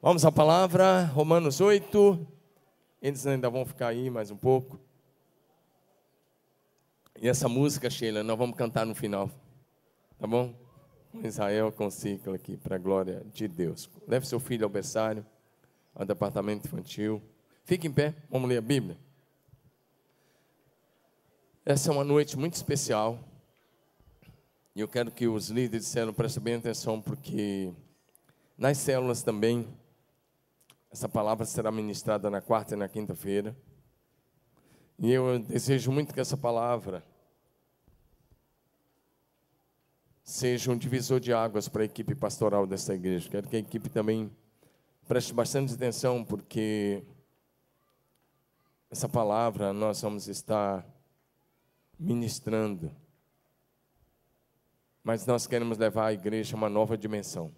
Vamos à palavra, Romanos 8. Eles ainda vão ficar aí mais um pouco. E essa música, Sheila, nós vamos cantar no final. Tá bom? Com Israel, com o ciclo aqui, para a glória de Deus. Leve seu filho ao berçário, ao departamento infantil. Fique em pé, vamos ler a Bíblia. Essa é uma noite muito especial. E eu quero que os líderes de célula prestem bem atenção, porque nas células também, essa palavra será ministrada na quarta e na quinta-feira. E eu desejo muito que essa palavra seja um divisor de águas para a equipe pastoral dessa igreja. Quero que a equipe também preste bastante atenção, porque essa palavra nós vamos estar ministrando. Mas nós queremos levar a igreja a uma nova dimensão.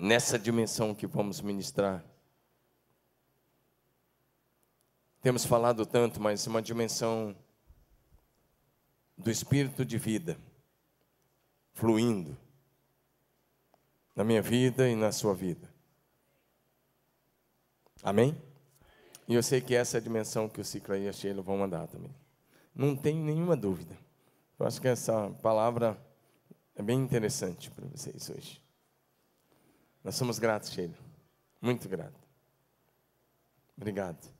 Nessa dimensão que vamos ministrar, temos falado tanto, mas uma dimensão do espírito de vida, fluindo na minha vida e na sua vida. Amém? E eu sei que essa é a dimensão que o Ciclo e a Sheila vão mandar também. Não tenho nenhuma dúvida. Eu acho que essa palavra é bem interessante para vocês hoje. Nós somos gratos, Sheila. Muito grato. Obrigado.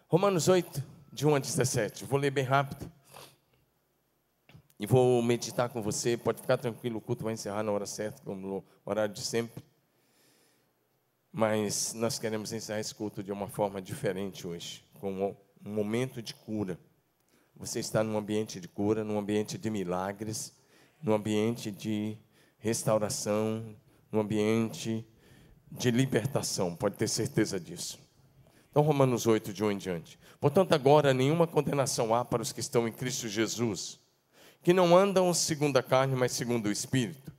Romanos 8, de 1 a 17. Vou ler bem rápido. E vou meditar com você. Pode ficar tranquilo, o culto vai encerrar na hora certa, como no horário de sempre. Mas nós queremos encerrar esse culto de uma forma diferente hoje, com um momento de cura. Você está num ambiente de cura, num ambiente de milagres, num ambiente de restauração, num ambiente de libertação, pode ter certeza disso. Então, Romanos 8, de 1 em diante. Portanto, agora nenhuma condenação há para os que estão em Cristo Jesus, que não andam segundo a carne, mas segundo o Espírito.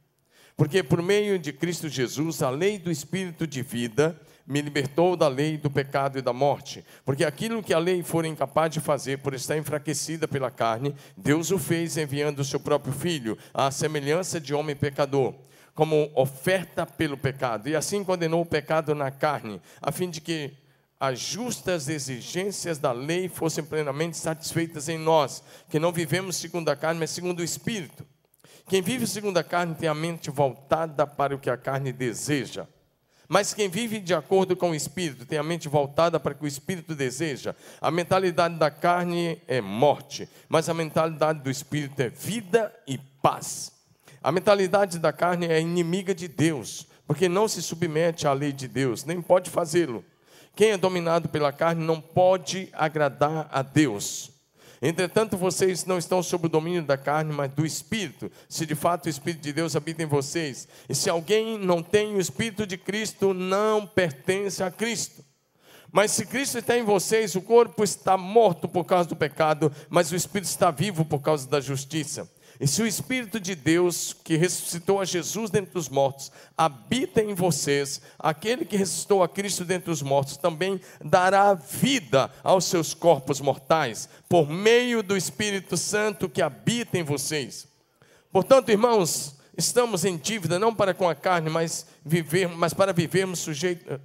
Porque por meio de Cristo Jesus, a lei do Espírito de vida me libertou da lei do pecado e da morte. Porque aquilo que a lei for incapaz de fazer, por estar enfraquecida pela carne, Deus o fez enviando o seu próprio Filho, à semelhança de homem pecador, como oferta pelo pecado, e assim condenou o pecado na carne, a fim de que as justas exigências da lei fossem plenamente satisfeitas em nós, que não vivemos segundo a carne, mas segundo o Espírito. Quem vive segundo a carne tem a mente voltada para o que a carne deseja, mas quem vive de acordo com o Espírito tem a mente voltada para o que o Espírito deseja. A mentalidade da carne é morte, mas a mentalidade do Espírito é vida e paz. A mentalidade da carne é inimiga de Deus, porque não se submete à lei de Deus, nem pode fazê-lo. Quem é dominado pela carne não pode agradar a Deus. Entretanto, vocês não estão sob o domínio da carne, mas do Espírito, se de fato o Espírito de Deus habita em vocês. E se alguém não tem o Espírito de Cristo, não pertence a Cristo. Mas se Cristo está em vocês, o corpo está morto por causa do pecado, mas o Espírito está vivo por causa da justiça. E se o Espírito de Deus, que ressuscitou a Jesus dentre os mortos, habita em vocês, aquele que ressuscitou a Cristo dentre os mortos também dará vida aos seus corpos mortais, por meio do Espírito Santo que habita em vocês. Portanto, irmãos, estamos em dívida, não para com a carne, mas para vivermos sujeito,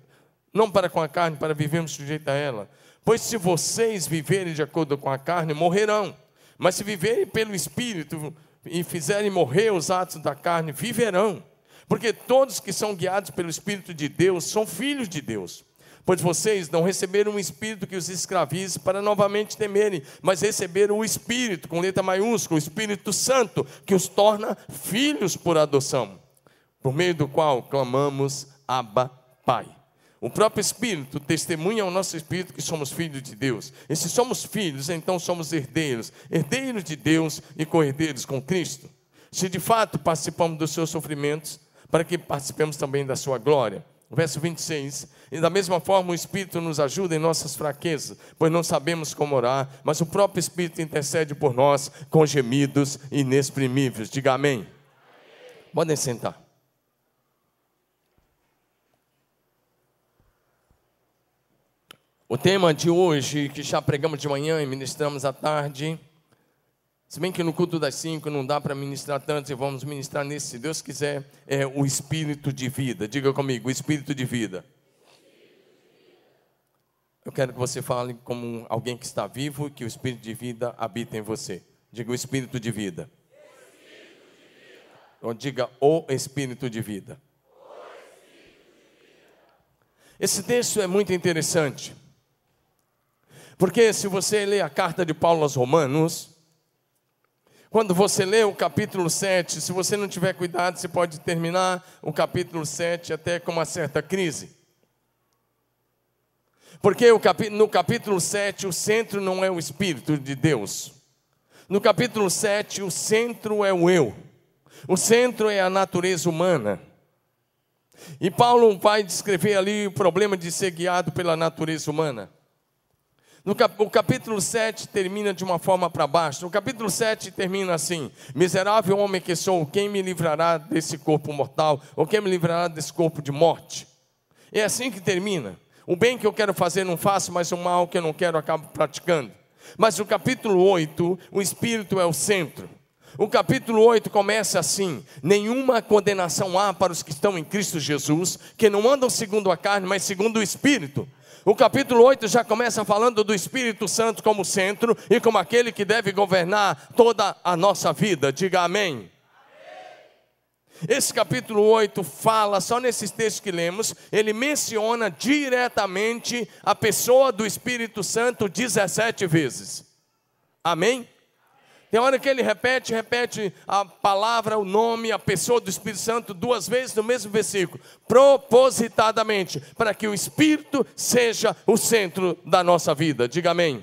não para com a carne, para vivermos sujeito a ela. Pois se vocês viverem de acordo com a carne, morrerão. Mas se viverem pelo Espírito e fizerem morrer os atos da carne, viverão. Porque todos que são guiados pelo Espírito de Deus são filhos de Deus. Pois vocês não receberam um Espírito que os escravize para novamente temerem, mas receberam o Espírito, com letra maiúscula, o Espírito Santo, que os torna filhos por adoção, por meio do qual clamamos, Abba, Pai. O próprio Espírito testemunha ao nosso Espírito que somos filhos de Deus. E se somos filhos, então somos herdeiros, herdeiros de Deus e co-herdeiros com Cristo. Se de fato participamos dos seus sofrimentos, para que participemos também da sua glória. Verso 26, e da mesma forma o Espírito nos ajuda em nossas fraquezas, pois não sabemos como orar, mas o próprio Espírito intercede por nós com gemidos inexprimíveis. Diga amém. Podem sentar. O tema de hoje, que já pregamos de manhã e ministramos à tarde, Se bem que no culto das 5 não dá para ministrar tantos, e vamos ministrar nesse, se Deus quiser, é o Espírito de vida. Diga comigo, o Espírito de vida. Eu quero que você fale como alguém que está vivo, que o Espírito de vida habita em você. Diga o Espírito de vida. Ou diga o Espírito de vida. Esse texto é muito interessante, porque se você ler a carta de Paulo aos Romanos, quando você lê o capítulo 7, se você não tiver cuidado, você pode terminar o capítulo 7 até com uma certa crise. Porque no capítulo 7, o centro não é o Espírito de Deus. No capítulo 7, o centro é o eu. O centro é a natureza humana. E Paulo vai descrever ali o problema de ser guiado pela natureza humana. O capítulo 7 termina de uma forma para baixo. O capítulo 7 termina assim: miserável homem que sou, quem me livrará desse corpo mortal? Ou quem me livrará desse corpo de morte? É assim que termina. O bem que eu quero fazer não faço, mas o mal que eu não quero acabo praticando. Mas o capítulo 8, o Espírito é o centro. O capítulo 8 começa assim: nenhuma condenação há para os que estão em Cristo Jesus, que não andam segundo a carne, mas segundo o Espírito. O capítulo 8 já começa falando do Espírito Santo como centro e como aquele que deve governar toda a nossa vida. Diga amém. Esse capítulo 8 fala, só nesses textos que lemos, ele menciona diretamente a pessoa do Espírito Santo 17 vezes. Amém? Tem hora que ele repete a palavra, o nome, a pessoa do Espírito Santo 2 vezes no mesmo versículo, propositadamente, para que o Espírito seja o centro da nossa vida. Diga amém.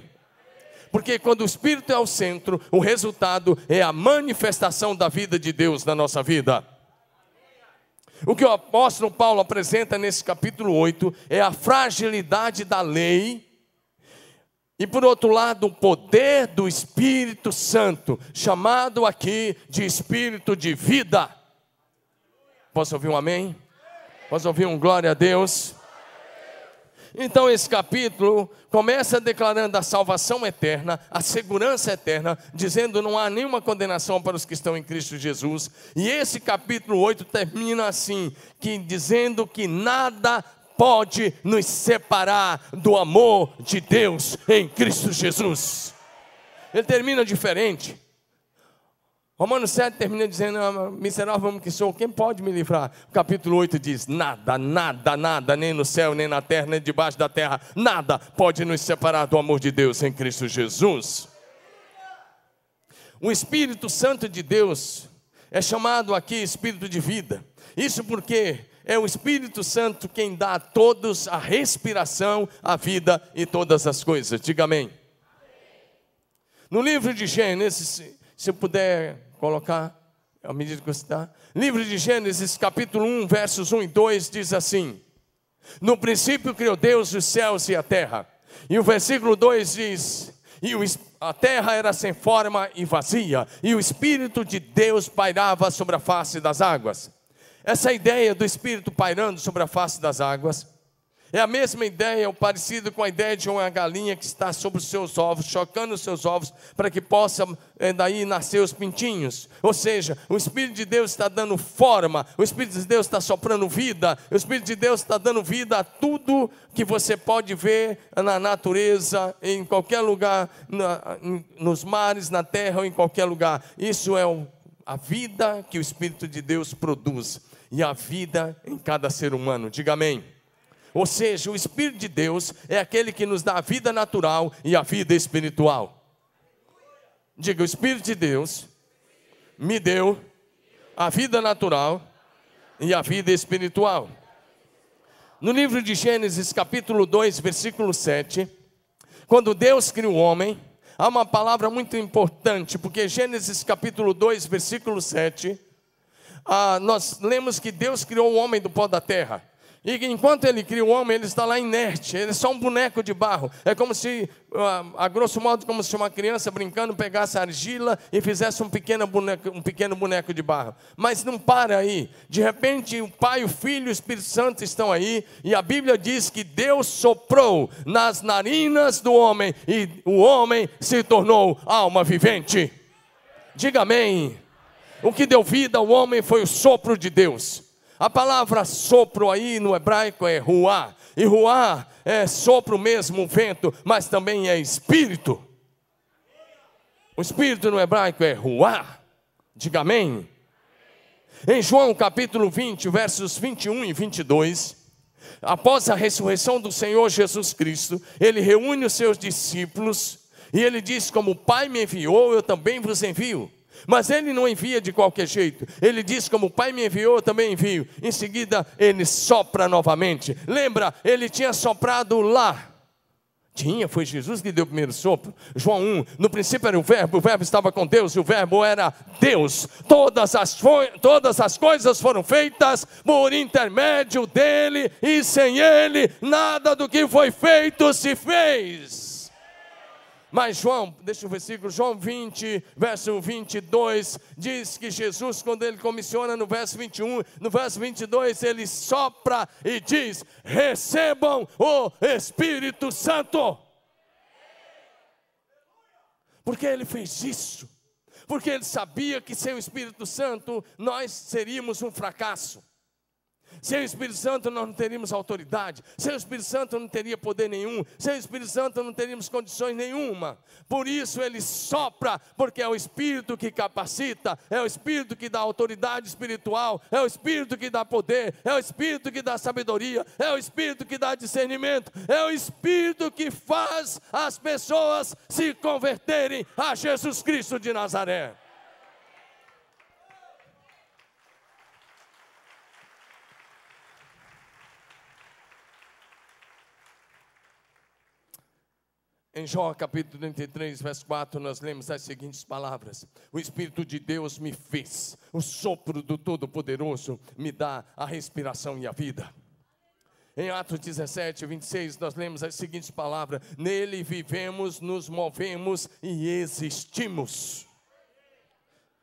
Porque quando o Espírito é o centro, o resultado é a manifestação da vida de Deus na nossa vida. O que o apóstolo Paulo apresenta nesse capítulo 8 é a fragilidade da lei e, por outro lado, o poder do Espírito Santo, chamado aqui de Espírito de vida. Posso ouvir um amém? Posso ouvir um glória a Deus? Então esse capítulo começa declarando a salvação eterna, a segurança eterna, dizendo não há nenhuma condenação para os que estão em Cristo Jesus. E esse capítulo 8 termina assim, dizendo que nada pode nos separar do amor de Deus em Cristo Jesus. Ele termina diferente. Romanos 7 termina dizendo, miserável homem que sou, quem pode me livrar? O capítulo 8 diz, nada, nada, nada, nem no céu, nem na terra, nem debaixo da terra, nada pode nos separar do amor de Deus em Cristo Jesus. O Espírito Santo de Deus é chamado aqui Espírito de vida. Isso porque é o Espírito Santo quem dá a todos a respiração, a vida e todas as coisas. Diga amém. No livro de Gênesis, se eu puder colocar, à medida que você está. Livro de Gênesis, capítulo 1, versos 1 e 2, diz assim: no princípio criou Deus os céus e a terra. E o versículo 2 diz, a terra era sem forma e vazia, e o Espírito de Deus pairava sobre a face das águas. Essa ideia do Espírito pairando sobre a face das águas é a mesma ideia, ou parecido com a ideia de uma galinha que está sobre os seus ovos, chocando os seus ovos, para que possa daí nascer os pintinhos. Ou seja, o Espírito de Deus está dando forma, o Espírito de Deus está soprando vida, o Espírito de Deus está dando vida a tudo que você pode ver na natureza, em qualquer lugar, nos mares, na terra ou em qualquer lugar. Isso é a vida que o Espírito de Deus produz, e a vida em cada ser humano. Diga amém. Ou seja, o Espírito de Deus é aquele que nos dá a vida natural e a vida espiritual. Diga, o Espírito de Deus me deu a vida natural e a vida espiritual. No livro de Gênesis, capítulo 2, versículo 7, quando Deus cria o homem, há uma palavra muito importante, porque Gênesis capítulo 2, versículo 7, nós lemos que Deus criou o homem do pó da terra. E enquanto ele cria o homem, ele está lá inerte, ele é só um boneco de barro. É como se, a grosso modo, como se uma criança brincando pegasse argila e fizesse um pequeno boneco de barro. Mas não para aí. De repente o Pai, o Filho e o Espírito Santo estão aí, e a Bíblia diz que Deus soprou nas narinas do homem, e o homem se tornou alma vivente. Diga amém. O que deu vida ao homem foi o sopro de Deus. A palavra sopro aí no hebraico é ruá. E ruá é sopro mesmo, vento, mas também é espírito. O espírito no hebraico é ruá. Diga amém. Em João capítulo 20, versos 21 e 22, após a ressurreição do Senhor Jesus Cristo, ele reúne os seus discípulos e ele diz: como o Pai me enviou, eu também vos envio. Mas ele não envia de qualquer jeito. Ele diz: como o Pai me enviou, eu também envio. Em seguida, ele sopra novamente. Lembra, ele tinha soprado lá. Foi Jesus que deu o primeiro sopro. João 1, no princípio era o verbo estava com Deus, e o verbo era Deus. Todas as coisas foram feitas por intermédio dele, e sem ele, nada do que foi feito se fez. Mas João, deixa o versículo, João 20, verso 22, diz que Jesus, quando ele comissiona no verso 21, no verso 22, ele sopra e diz: recebam o Espírito Santo. Porque ele fez isso? Porque ele sabia que sem o Espírito Santo nós seríamos um fracasso. Sem o Espírito Santo nós não teríamos autoridade. Sem o Espírito Santo não teria poder nenhum. Sem o Espírito Santo não teríamos condições nenhuma. Por isso ele sopra, porque é o Espírito que capacita, é o Espírito que dá autoridade espiritual, é o Espírito que dá poder, é o Espírito que dá sabedoria, é o Espírito que dá discernimento, é o Espírito que faz as pessoas se converterem a Jesus Cristo de Nazaré. Em Jó capítulo 33, verso 4, nós lemos as seguintes palavras: o Espírito de Deus me fez, o sopro do Todo-Poderoso me dá a respiração e a vida. Em Atos 17, 26, nós lemos as seguintes palavras: nele vivemos, nos movemos e existimos.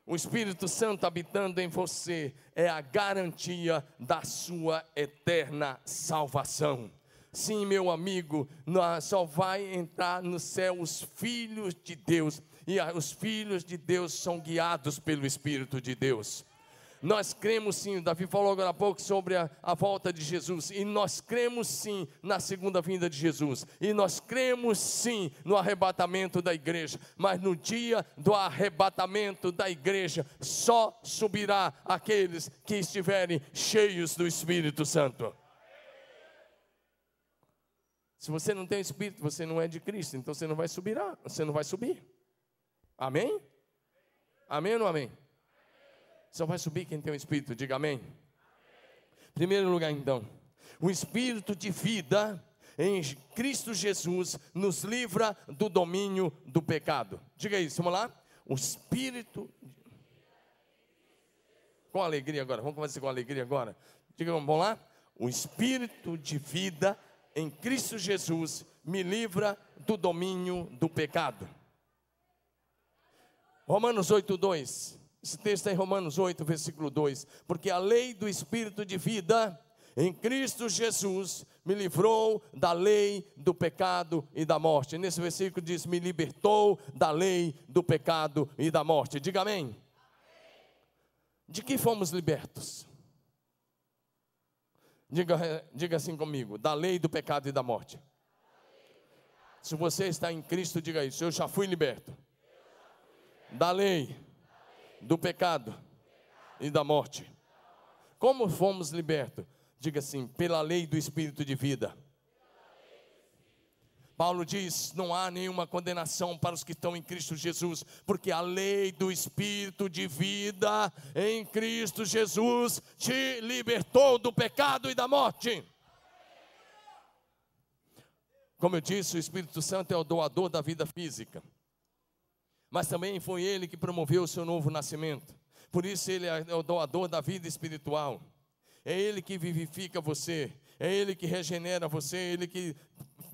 O Espírito Santo habitando em você é a garantia da sua eterna salvação. Sim, meu amigo, só vai entrar no céu os filhos de Deus, e os filhos de Deus são guiados pelo Espírito de Deus. Nós cremos sim, Davi falou agora há pouco sobre a volta de Jesus, e nós cremos sim na segunda vinda de Jesus, e nós cremos sim no arrebatamento da igreja, mas no dia do arrebatamento da igreja, só subirá aqueles que estiverem cheios do Espírito Santo. Se você não tem Espírito, você não é de Cristo, então você não vai subir. Amém? Amém ou não amém? Só vai subir quem tem o Espírito, diga amém. Primeiro lugar então, o Espírito de vida em Cristo Jesus nos livra do domínio do pecado. Diga isso, vamos lá. O Espírito, com alegria agora, vamos começar com alegria agora. Diga, vamos lá. O Espírito de vida em Cristo Jesus me livra do domínio do pecado. Romanos 8:2. Esse texto é em Romanos 8, versículo 2. Porque a lei do Espírito de vida em Cristo Jesus me livrou da lei do pecado e da morte. Nesse versículo diz: me libertou da lei do pecado e da morte. Diga amém. De que fomos libertos? Diga assim comigo: da lei do pecado e da morte. Se você está em Cristo, diga isso: eu já fui liberto da lei do pecado e da morte. Como fomos libertos? Diga assim: pela lei do Espírito de vida. Paulo diz: não há nenhuma condenação para os que estão em Cristo Jesus, porque a lei do Espírito de vida em Cristo Jesus te libertou do pecado e da morte. Como eu disse, o Espírito Santo é o doador da vida física, mas também foi ele que promoveu o seu novo nascimento. Por isso ele é o doador da vida espiritual. É ele que vivifica você, é ele que regenera você, é ele que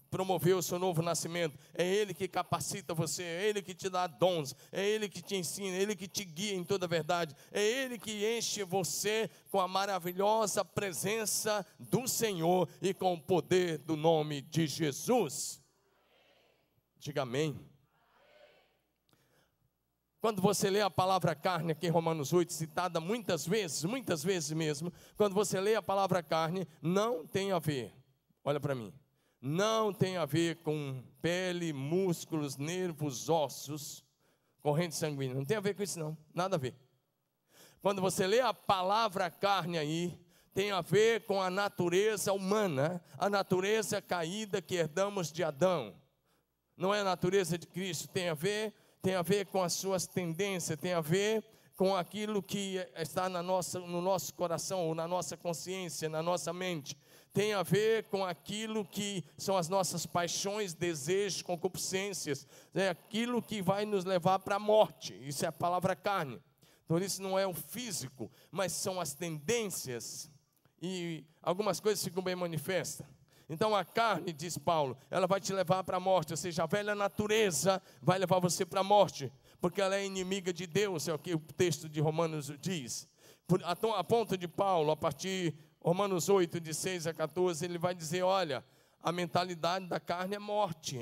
promoveu o seu novo nascimento, é ele que capacita você, é ele que te dá dons, é ele que te ensina, é ele que te guia em toda a verdade, é ele que enche você com a maravilhosa presença do Senhor e com o poder do nome de Jesus. Diga amém. Quando você lê a palavra carne aqui em Romanos 8, citada muitas vezes mesmo, quando você lê a palavra carne, não tem a ver, olha para mim, não tem a ver com pele, músculos, nervos, ossos, corrente sanguínea, não tem a ver com isso não, nada a ver. Quando você lê a palavra carne aí, tem a ver com a natureza humana, a natureza caída que herdamos de Adão. Não é a natureza de Cristo, tem a ver com as suas tendências, tem a ver com aquilo que está no nosso coração, ou na nossa consciência, na nossa mente. Tem a ver com aquilo que são as nossas paixões, desejos, concupiscências. É aquilo que vai nos levar para a morte. Isso é a palavra carne. Então isso não é o físico, mas são as tendências. E algumas coisas ficam bem manifestas. Então a carne, diz Paulo, ela vai te levar para a morte, ou seja, a velha natureza vai levar você para a morte, porque ela é inimiga de Deus, é o que o texto de Romanos diz. A ponto de Paulo, a partir de Romanos 8, de 6 a 14, ele vai dizer, olha, a mentalidade da carne é morte,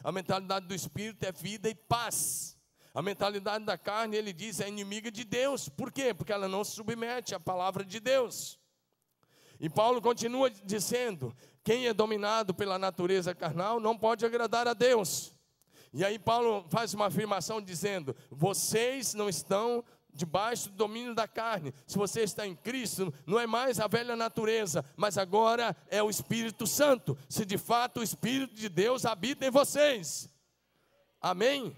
a mentalidade do Espírito é vida e paz. A mentalidade da carne, ele diz, é inimiga de Deus. Por quê? Porque ela não se submete à palavra de Deus. E Paulo continua dizendo, quem é dominado pela natureza carnal não pode agradar a Deus. E aí Paulo faz uma afirmação dizendo, vocês não estão debaixo do domínio da carne. Se você está em Cristo, não é mais a velha natureza, mas agora é o Espírito Santo. Se de fato o Espírito de Deus habita em vocês. Amém?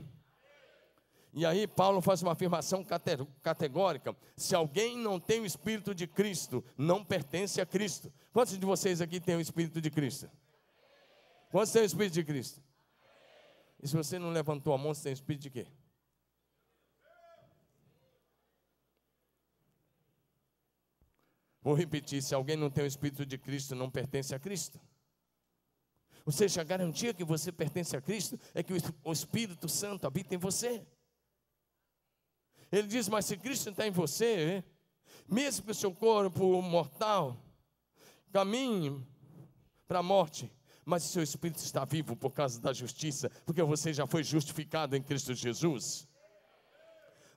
E aí Paulo faz uma afirmação categórica, se alguém não tem o Espírito de Cristo, não pertence a Cristo. Quantos de vocês aqui têm o Espírito de Cristo? Quantos têm o Espírito de Cristo? E se você não levantou a mão, você tem o Espírito de quê? Vou repetir, se alguém não tem o Espírito de Cristo, não pertence a Cristo. Ou seja, a garantia que você pertence a Cristo é que o Espírito Santo habita em você. Ele diz, mas se Cristo está em você, mesmo que o seu corpo mortal caminhe para a morte, mas o seu espírito está vivo por causa da justiça, porque você já foi justificado em Cristo Jesus.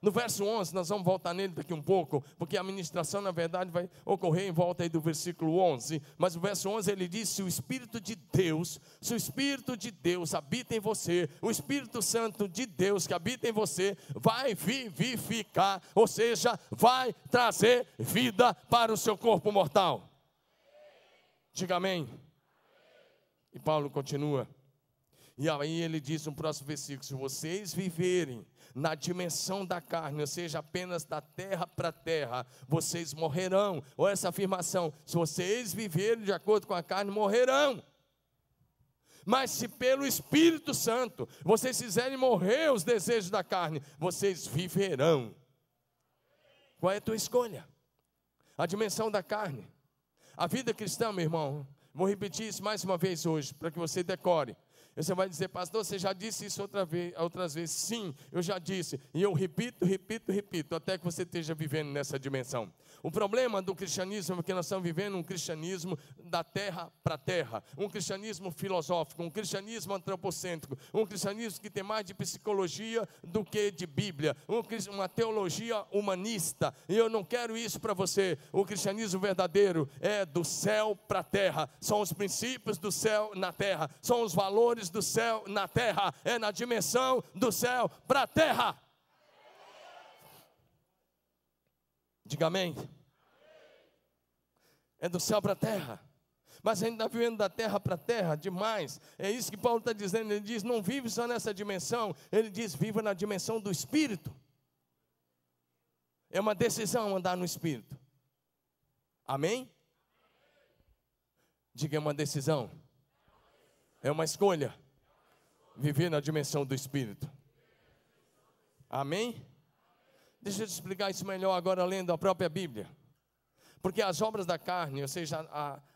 No verso 11, nós vamos voltar nele daqui um pouco, porque a ministração, na verdade, vai ocorrer em volta aí do versículo 11. Mas o verso 11, ele diz, se o Espírito de Deus habita em você, o Espírito Santo de Deus que habita em você, vai vivificar, ou seja, vai trazer vida para o seu corpo mortal. Diga amém. E Paulo continua. E aí ele diz no próximo versículo, se vocês viverem na dimensão da carne, ou seja, apenas da terra para terra, vocês morrerão. Ou essa afirmação, se vocês viverem de acordo com a carne, morrerão. Mas se pelo Espírito Santo vocês fizerem morrer os desejos da carne, vocês viverão. Qual é a tua escolha? A dimensão da carne. A vida cristã, meu irmão, vou repetir isso mais uma vez hoje, para que você decore. Você vai dizer, pastor, você já disse isso outras vezes. Sim, eu já disse. E eu repito, até que você esteja vivendo nessa dimensão. O problema do cristianismo é que nós estamos vivendo um cristianismo da terra para terra. Um cristianismo filosófico, um cristianismo antropocêntrico. Um cristianismo que tem mais de psicologia do que de Bíblia. Uma teologia humanista. E eu não quero isso para você. O cristianismo verdadeiro é do céu para a terra. São os princípios do céu na terra. São os valores do céu na terra, é na dimensão do céu para a terra. Diga amém. É do céu para a terra. Mas a gente está vivendo da terra para a terra demais. É isso que Paulo está dizendo. Ele diz, não vive só nessa dimensão. Ele diz, viva na dimensão do Espírito. É uma decisão andar no Espírito. Amém? Diga, é uma decisão. É uma escolha. Viver na dimensão do Espírito. Amém? Deixa eu te explicar isso melhor agora lendo a própria Bíblia. Porque as obras da carne, ou seja,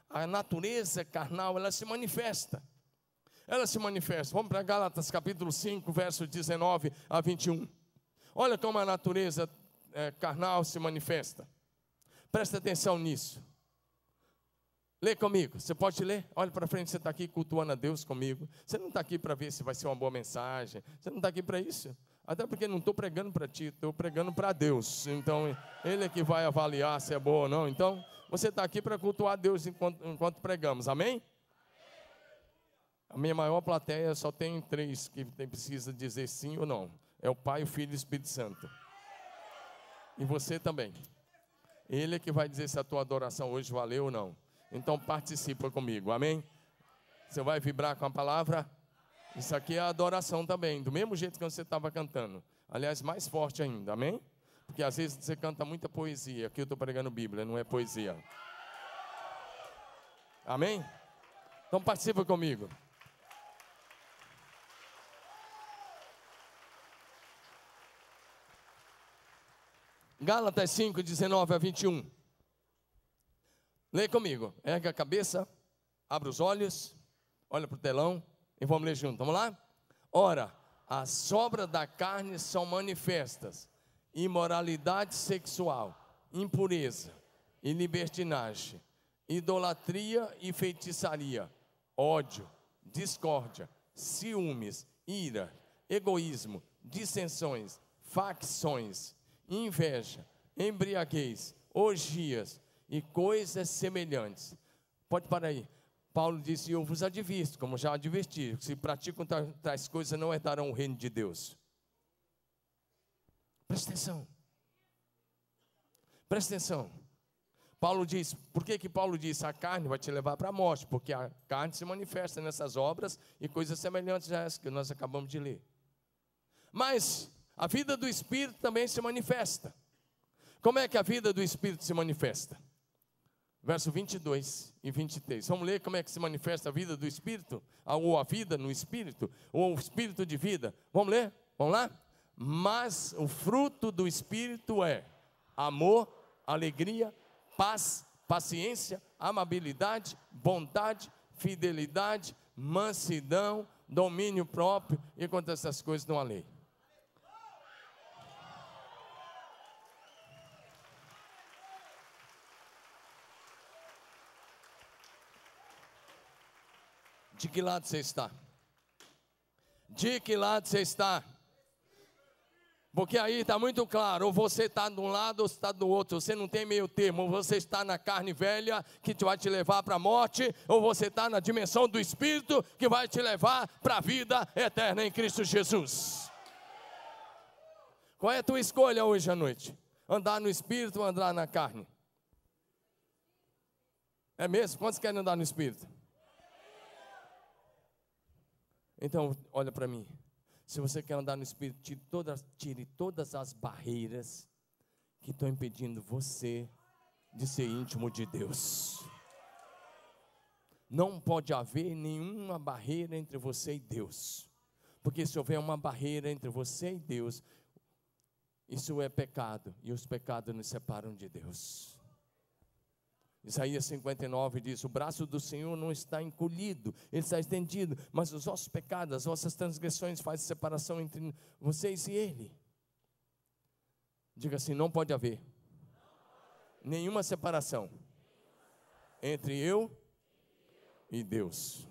a natureza carnal, ela se manifesta. Ela se manifesta. Vamos para Gálatas capítulo 5, verso 19 a 21. Olha como a natureza carnal se manifesta. Presta atenção nisso. Lê comigo, você pode ler? Olha para frente, você está aqui cultuando a Deus comigo. Você não está aqui para ver se vai ser uma boa mensagem. Você não está aqui para isso. Até porque não estou pregando para ti, estou pregando para Deus. Então, Ele é que vai avaliar se é boa ou não. Então, você está aqui para cultuar a Deus enquanto pregamos, amém? A minha maior plateia só tem 3 que precisa dizer sim ou não. É o Pai, o Filho e o Espírito Santo. E você também. Ele é que vai dizer se a tua adoração hoje valeu ou não. Então participa comigo, amém? Você vai vibrar com a palavra? Isso aqui é a adoração também, do mesmo jeito que você estava cantando. Aliás, mais forte ainda, amém? Porque às vezes você canta muita poesia. Aqui eu estou pregando Bíblia, não é poesia. Amém? Então participa comigo. Gálatas 5, 19 a 21. Lê comigo. Ergue a cabeça, abre os olhos, olha para o telão e vamos ler junto. Vamos lá? Ora, as obras da carne são manifestas: imoralidade sexual, impureza e libertinagem, idolatria e feitiçaria, ódio, discórdia, ciúmes, ira, egoísmo, dissensões, facções, inveja, embriaguez, orgias e coisas semelhantes. Pode parar aí. Paulo disse: eu vos advirto, como já adverti, se praticam tais coisas não herdarão o reino de Deus. Presta atenção. Presta atenção. Paulo diz, por que Paulo disse? A carne vai te levar para a morte, porque a carne se manifesta nessas obras e coisas semelhantes a essas que nós acabamos de ler. Mas a vida do Espírito também se manifesta. Como é que a vida do Espírito se manifesta? Verso 22 e 23. Vamos ler como é que se manifesta a vida do Espírito? Ou a vida no Espírito? Ou o Espírito de vida? Vamos ler? Vamos lá? Mas o fruto do Espírito é amor, alegria, paz, paciência, amabilidade, bondade, fidelidade, mansidão, domínio próprio, e contra essas coisas não há lei. De que lado você está? De que lado você está? Porque aí está muito claro, ou você está de um lado ou você está do outro, você não tem meio termo, ou você está na carne velha que vai te levar para a morte, ou você está na dimensão do Espírito que vai te levar para a vida eterna em Cristo Jesus. Qual é a tua escolha hoje à noite? Andar no Espírito ou andar na carne? É mesmo? Quantos querem andar no Espírito? Então, olha para mim. Se você quer andar no Espírito, tire todas as barreiras que estão impedindo você de ser íntimo de Deus. Não pode haver nenhuma barreira entre você e Deus. Porque se houver uma barreira entre você e Deus, isso é pecado. E os pecados nos separam de Deus. Isaías 59 diz: o braço do Senhor não está encolhido, ele está estendido, mas os vossos pecados, as vossas transgressões fazem separação entre vocês e ele. Diga assim: não pode haver nenhuma separação entre eu e Deus.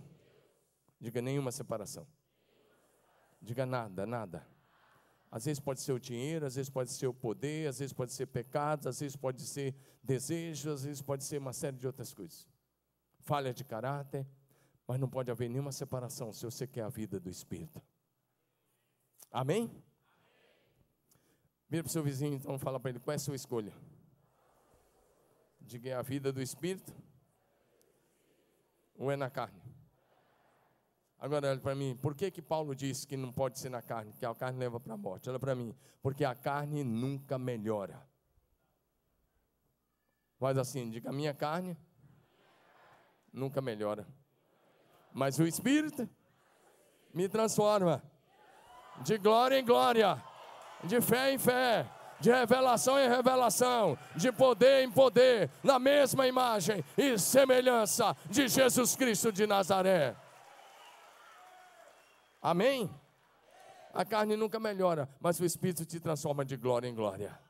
Diga: nenhuma separação. Diga: nada, nada. Às vezes pode ser o dinheiro, às vezes pode ser o poder, às vezes pode ser pecado, às vezes pode ser desejo, às vezes pode ser uma série de outras coisas. Falha de caráter, mas não pode haver nenhuma separação se você quer a vida do Espírito. Amém? Vira para o seu vizinho, então, fala para ele, qual é a sua escolha? Diga: é a vida do Espírito ou é na carne? Agora olha para mim, por que Paulo disse que não pode ser na carne, que a carne leva para a morte? Olha para mim, porque a carne nunca melhora. Faz assim, diga: a minha carne nunca melhora, mas o Espírito me transforma de glória em glória, de fé em fé, de revelação em revelação, de poder em poder, na mesma imagem e semelhança de Jesus Cristo de Nazaré. Amém? A carne nunca melhora, mas o Espírito te transforma de glória em glória.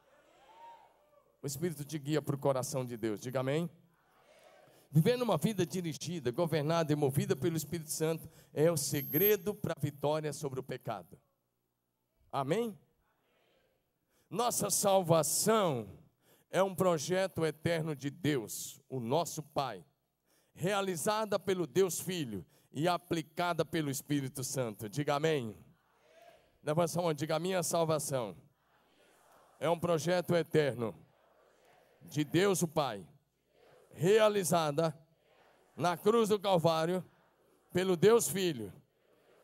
O Espírito te guia para o coração de Deus. Diga amém. Vivendo uma vida dirigida, governada e movida pelo Espírito Santo é o segredo para a vitória sobre o pecado. Amém? Nossa salvação é um projeto eterno de Deus, o nosso Pai, realizada pelo Deus Filho e aplicada pelo Espírito Santo. Diga amém. Levanta a mão, diga: a minha salvação é um projeto eterno de Deus o Pai, realizada na cruz do Calvário pelo Deus Filho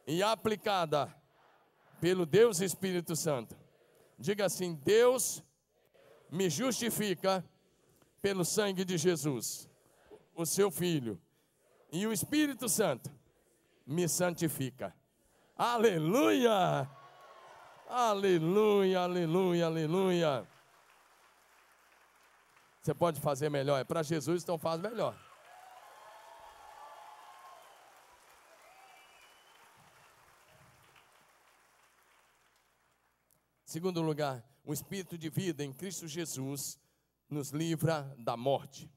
e aplicada pelo Deus Espírito Santo. Diga assim: Deus me justifica pelo sangue de Jesus, o seu Filho, e o Espírito Santo me santifica. Aleluia! Aleluia, aleluia, aleluia. Você pode fazer melhor, é para Jesus, então faz melhor. Segundo lugar, o Espírito de vida em Cristo Jesus nos livra da morte.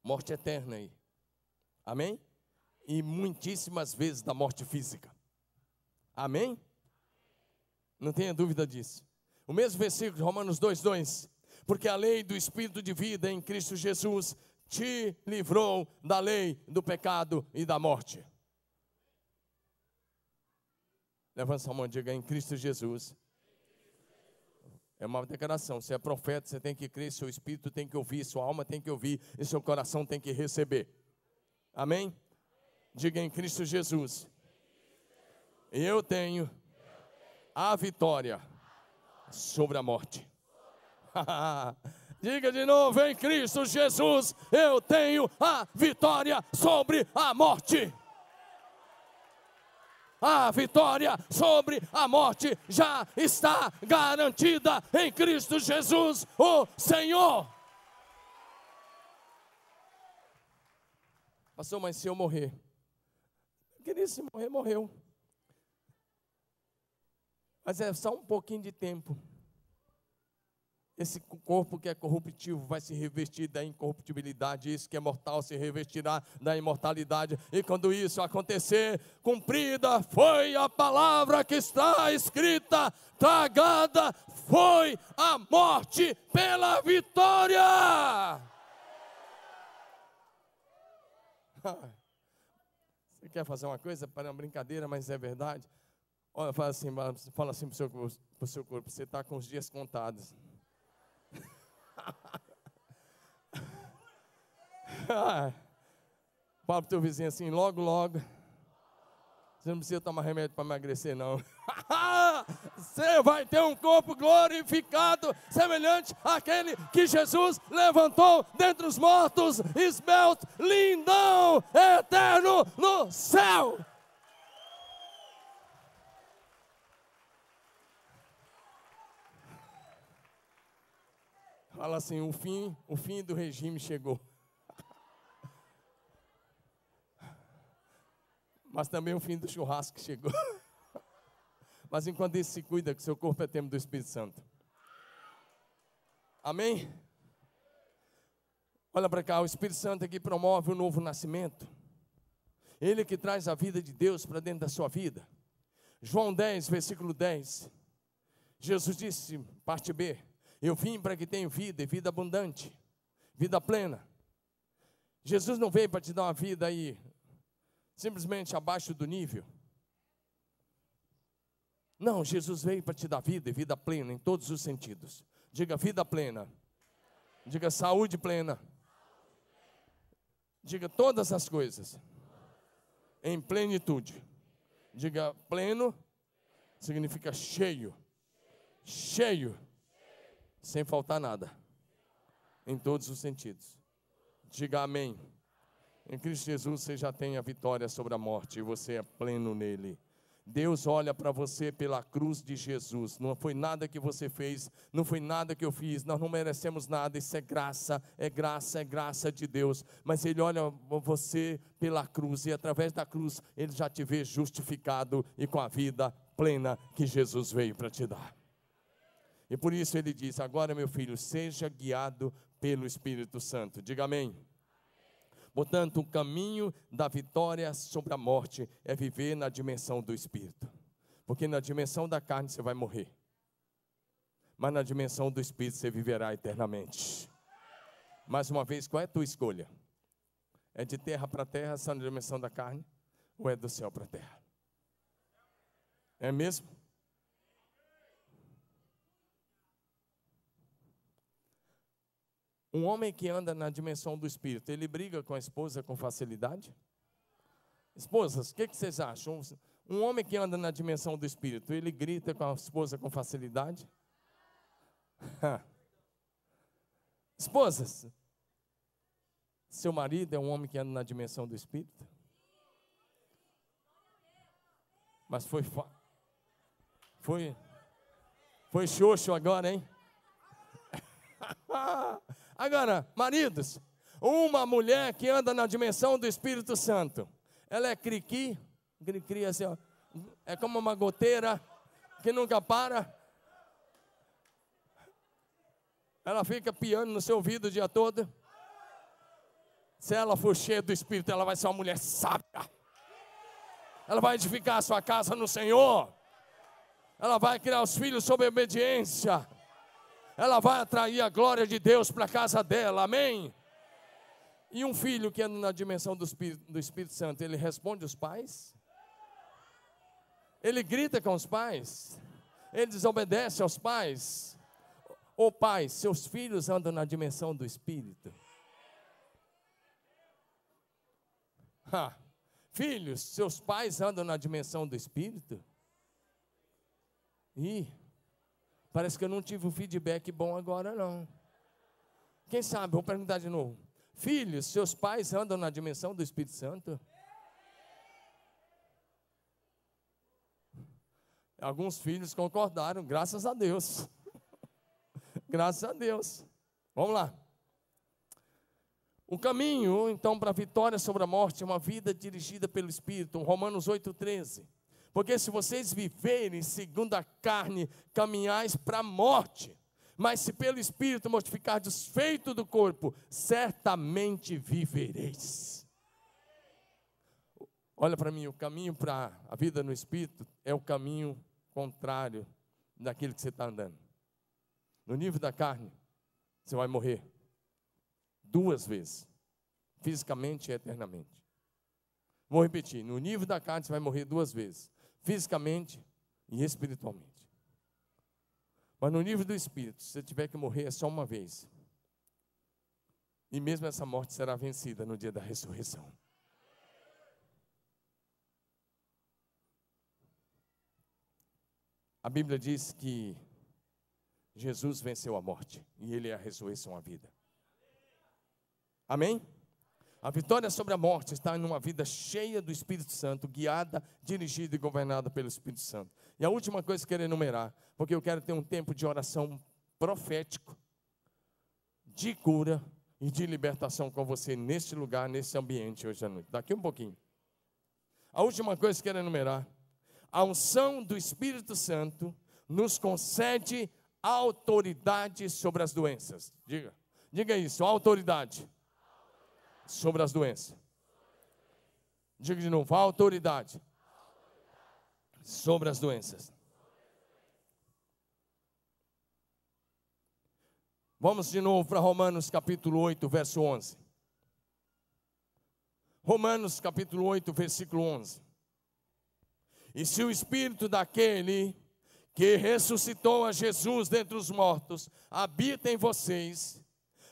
Morte eterna aí. Amém? E muitíssimas vezes da morte física. Amém? Não tenha dúvida disso. O mesmo versículo de Romanos 2:2. Porque a lei do Espírito de vida em Cristo Jesus te livrou da lei do pecado e da morte. Levanta sua mão e diga: em Cristo Jesus. É uma declaração. Se é profeta, você tem que crer, seu espírito tem que ouvir, sua alma tem que ouvir e seu coração tem que receber. Amém? Diga: em Cristo Jesus, eu tenho a vitória sobre a morte. Diga de novo: em Cristo Jesus, eu tenho a vitória sobre a morte. A vitória sobre a morte já está garantida em Cristo Jesus, o Senhor. Pastor, mas se eu morrer? Querido, se morrer, morreu. Mas é só um pouquinho de tempo. Esse corpo que é corruptível vai se revestir da incorruptibilidade. Esse que é mortal se revestirá da imortalidade. E quando isso acontecer, cumprida foi a palavra que está escrita: tragada foi a morte pela vitória. Você quer fazer uma coisa? Para uma brincadeira, mas é verdade. Olha, fala assim para o seu corpo: você está com os dias contados. Fala para o teu vizinho assim: logo, logo. Você não precisa tomar remédio para emagrecer, não. Você vai ter um corpo glorificado, semelhante àquele que Jesus levantou dentre os mortos, esbelto, lindão, eterno no céu. Fala assim: o fim do regime chegou. Mas também o fim do churrasco chegou. Mas enquanto isso, se cuida, que seu corpo é templo do Espírito Santo. Amém? Olha para cá, o Espírito Santo aqui promove o novo nascimento. Ele que traz a vida de Deus para dentro da sua vida. João 10, versículo 10. Jesus disse, parte B: eu vim para que tenham vida e vida abundante, vida plena. Jesus não veio para te dar uma vida aí simplesmente abaixo do nível. Não, Jesus veio para te dar vida e vida plena em todos os sentidos. Diga: vida plena. Diga: saúde plena. Diga: todas as coisas em plenitude. Diga: pleno significa cheio. Cheio. Sem faltar nada. Em todos os sentidos. Diga amém. Em Cristo Jesus você já tem a vitória sobre a morte e você é pleno nele. Deus olha para você pela cruz de Jesus. Não foi nada que você fez, não foi nada que eu fiz, nós não merecemos nada. Isso é graça, é graça, é graça de Deus. Mas Ele olha você pela cruz e através da cruz Ele já te vê justificado e com a vida plena que Jesus veio para te dar. E por isso Ele diz: agora, meu filho, seja guiado pelo Espírito Santo. Diga amém. Portanto, o caminho da vitória sobre a morte é viver na dimensão do Espírito. Porque na dimensão da carne você vai morrer, mas na dimensão do Espírito você viverá eternamente. Mais uma vez, qual é a tua escolha? É de terra para terra, essa na dimensão da carne, ou é do céu para a terra? É mesmo? Um homem que anda na dimensão do Espírito, ele briga com a esposa com facilidade? Esposas, o que vocês acham? Um homem que anda na dimensão do Espírito, ele grita com a esposa com facilidade? Esposas, seu marido é um homem que anda na dimensão do Espírito? Mas foi xoxo agora, hein? Agora, maridos, uma mulher que anda na dimensão do Espírito Santo, ela é cri-cri assim, ó, é como uma goteira que nunca para. Ela fica piando no seu ouvido o dia todo. Se ela for cheia do Espírito, ela vai ser uma mulher sábia. Ela vai edificar a sua casa no Senhor. Ela vai criar os filhos sob obediência. Ela vai atrair a glória de Deus para a casa dela, amém? E um filho que anda na dimensão do Espírito Santo, ele responde aos pais? Ele grita com os pais? Ele desobedece aos pais? Ô pais, seus filhos andam na dimensão do Espírito? Filhos, seus pais andam na dimensão do Espírito? Parece que eu não tive um feedback bom agora, não. Quem sabe, vou perguntar de novo. Filhos, seus pais andam na dimensão do Espírito Santo? Alguns filhos concordaram, graças a Deus. Graças a Deus. Vamos lá. O caminho, então, para a vitória sobre a morte é uma vida dirigida pelo Espírito. Romanos 8,13. Porque se vocês viverem segundo a carne, caminhais para a morte. Mas se pelo Espírito mortificardes os feitos do corpo, certamente vivereis. Olha para mim, o caminho para a vida no Espírito é o caminho contrário daquilo que você está andando. No nível da carne, você vai morrer 2 vezes, fisicamente e eternamente. Vou repetir, no nível da carne você vai morrer 2 vezes, fisicamente e espiritualmente. Mas no nível do Espírito, se você tiver que morrer, é só uma vez. E mesmo essa morte será vencida no dia da ressurreição. A Bíblia diz que Jesus venceu a morte e Ele é a ressurreição, a vida. Amém? A vitória sobre a morte está em uma vida cheia do Espírito Santo, guiada, dirigida e governada pelo Espírito Santo. E a última coisa que eu quero enumerar, porque eu quero ter um tempo de oração profético, de cura e de libertação com você neste lugar, nesse ambiente hoje à noite. Daqui um pouquinho. A última coisa que eu quero enumerar, a unção do Espírito Santo nos concede autoridade sobre as doenças. Diga isso, autoridade sobre as doenças. Diga de novo, autoridade sobre as doenças. Vamos de novo para Romanos capítulo 8, verso 11. Romanos capítulo 8, versículo 11. E se o Espírito daquele que ressuscitou a Jesus dentre os mortos habita em vocês,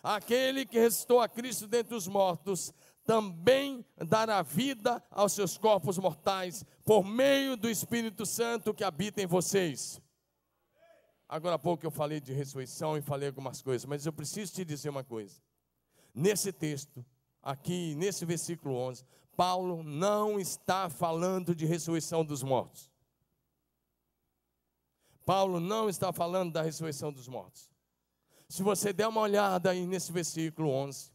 aquele que ressuscitou a Cristo dentre os mortos também dará vida aos seus corpos mortais por meio do Espírito Santo que habita em vocês. Agora há pouco eu falei de ressurreição e falei algumas coisas, mas eu preciso te dizer uma coisa. Nesse texto, aqui nesse versículo 11, Paulo não está falando de ressurreição dos mortos. Paulo não está falando da ressurreição dos mortos. Se você der uma olhada aí nesse versículo 11,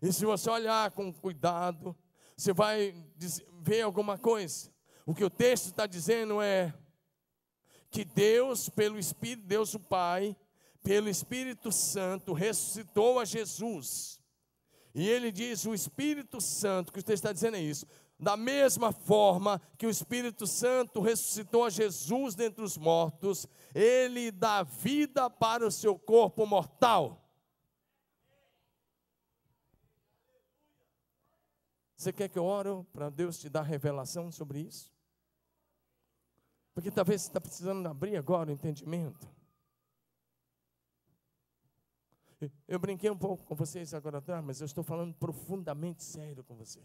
e se você olhar com cuidado, você vai ver alguma coisa. O que o texto está dizendo é que Deus, pelo Espírito, Deus o Pai, pelo Espírito Santo, ressuscitou a Jesus. E ele diz, o Espírito Santo, que o texto está dizendo é isso, da mesma forma que o Espírito Santo ressuscitou a Jesus dentre os mortos, Ele dá vida para o seu corpo mortal. Você quer que eu ore para Deus te dar revelação sobre isso? Porque talvez você está precisando abrir agora o entendimento. Eu brinquei um pouco com vocês agora atrás, mas eu estou falando profundamente sério com você.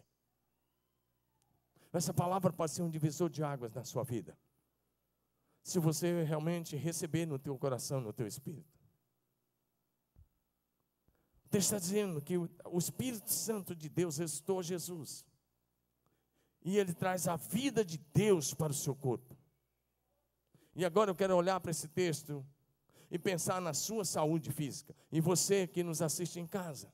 Essa palavra pode ser um divisor de águas na sua vida, se você realmente receber no teu coração, no teu espírito. O texto está dizendo que o Espírito Santo de Deus ressuscitou Jesus, e Ele traz a vida de Deus para o seu corpo. E agora eu quero olhar para esse texto e pensar na sua saúde física, e você que nos assiste em casa.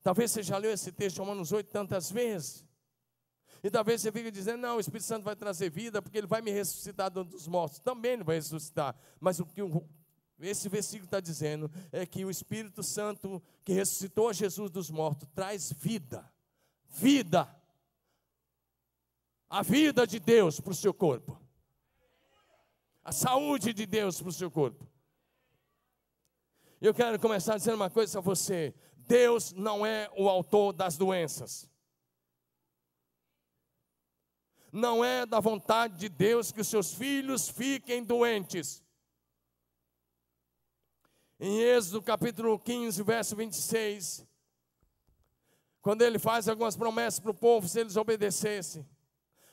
Talvez você já leu esse texto, Romanos 8, tantas vezes. E talvez você fique dizendo, não, o Espírito Santo vai trazer vida, porque Ele vai me ressuscitar dos mortos. Também Ele vai ressuscitar. Mas o que esse versículo está dizendo é que o Espírito Santo, que ressuscitou a Jesus dos mortos, traz vida. Vida. A vida de Deus para o seu corpo. A saúde de Deus para o seu corpo. Eu quero começar dizendo uma coisa a você. Deus não é o autor das doenças. Não é da vontade de Deus que os seus filhos fiquem doentes. Em Êxodo capítulo 15, verso 26, quando ele faz algumas promessas para o povo, se eles obedecessem,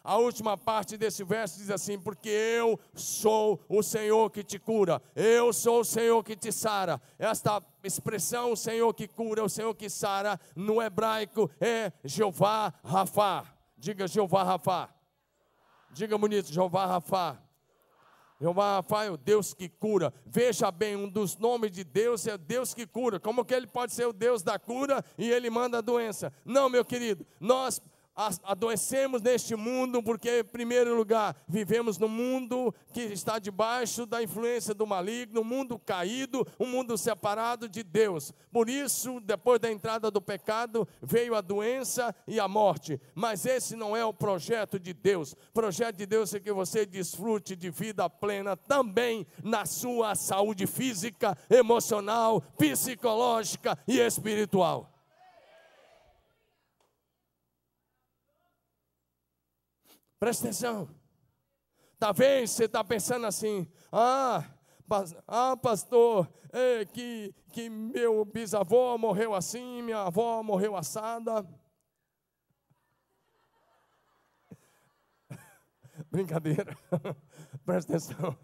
a última parte desse verso diz assim: porque eu sou o Senhor que te cura, eu sou o Senhor que te sara. Esta expressão, o Senhor que cura, o Senhor que sara, no hebraico é Jeová Rafá. Diga Jeová Rafá. Diga bonito, Jeová Rafá. Jeová Rafá é o Deus que cura. Veja bem, um dos nomes de Deus é Deus que cura. Como que Ele pode ser o Deus da cura e Ele manda a doença? Não, meu querido, nós adoecemos neste mundo porque, em primeiro lugar, vivemos num mundo que está debaixo da influência do maligno, um mundo caído, um mundo separado de Deus. Por isso, depois da entrada do pecado, veio a doença e a morte. Mas esse não é o projeto de Deus. O projeto de Deus é que você desfrute de vida plena também na sua saúde física, emocional, psicológica e espiritual. Presta atenção. Talvez você está pensando assim: pastor, que meu bisavô morreu assim, minha avó morreu assada. Brincadeira. Presta atenção.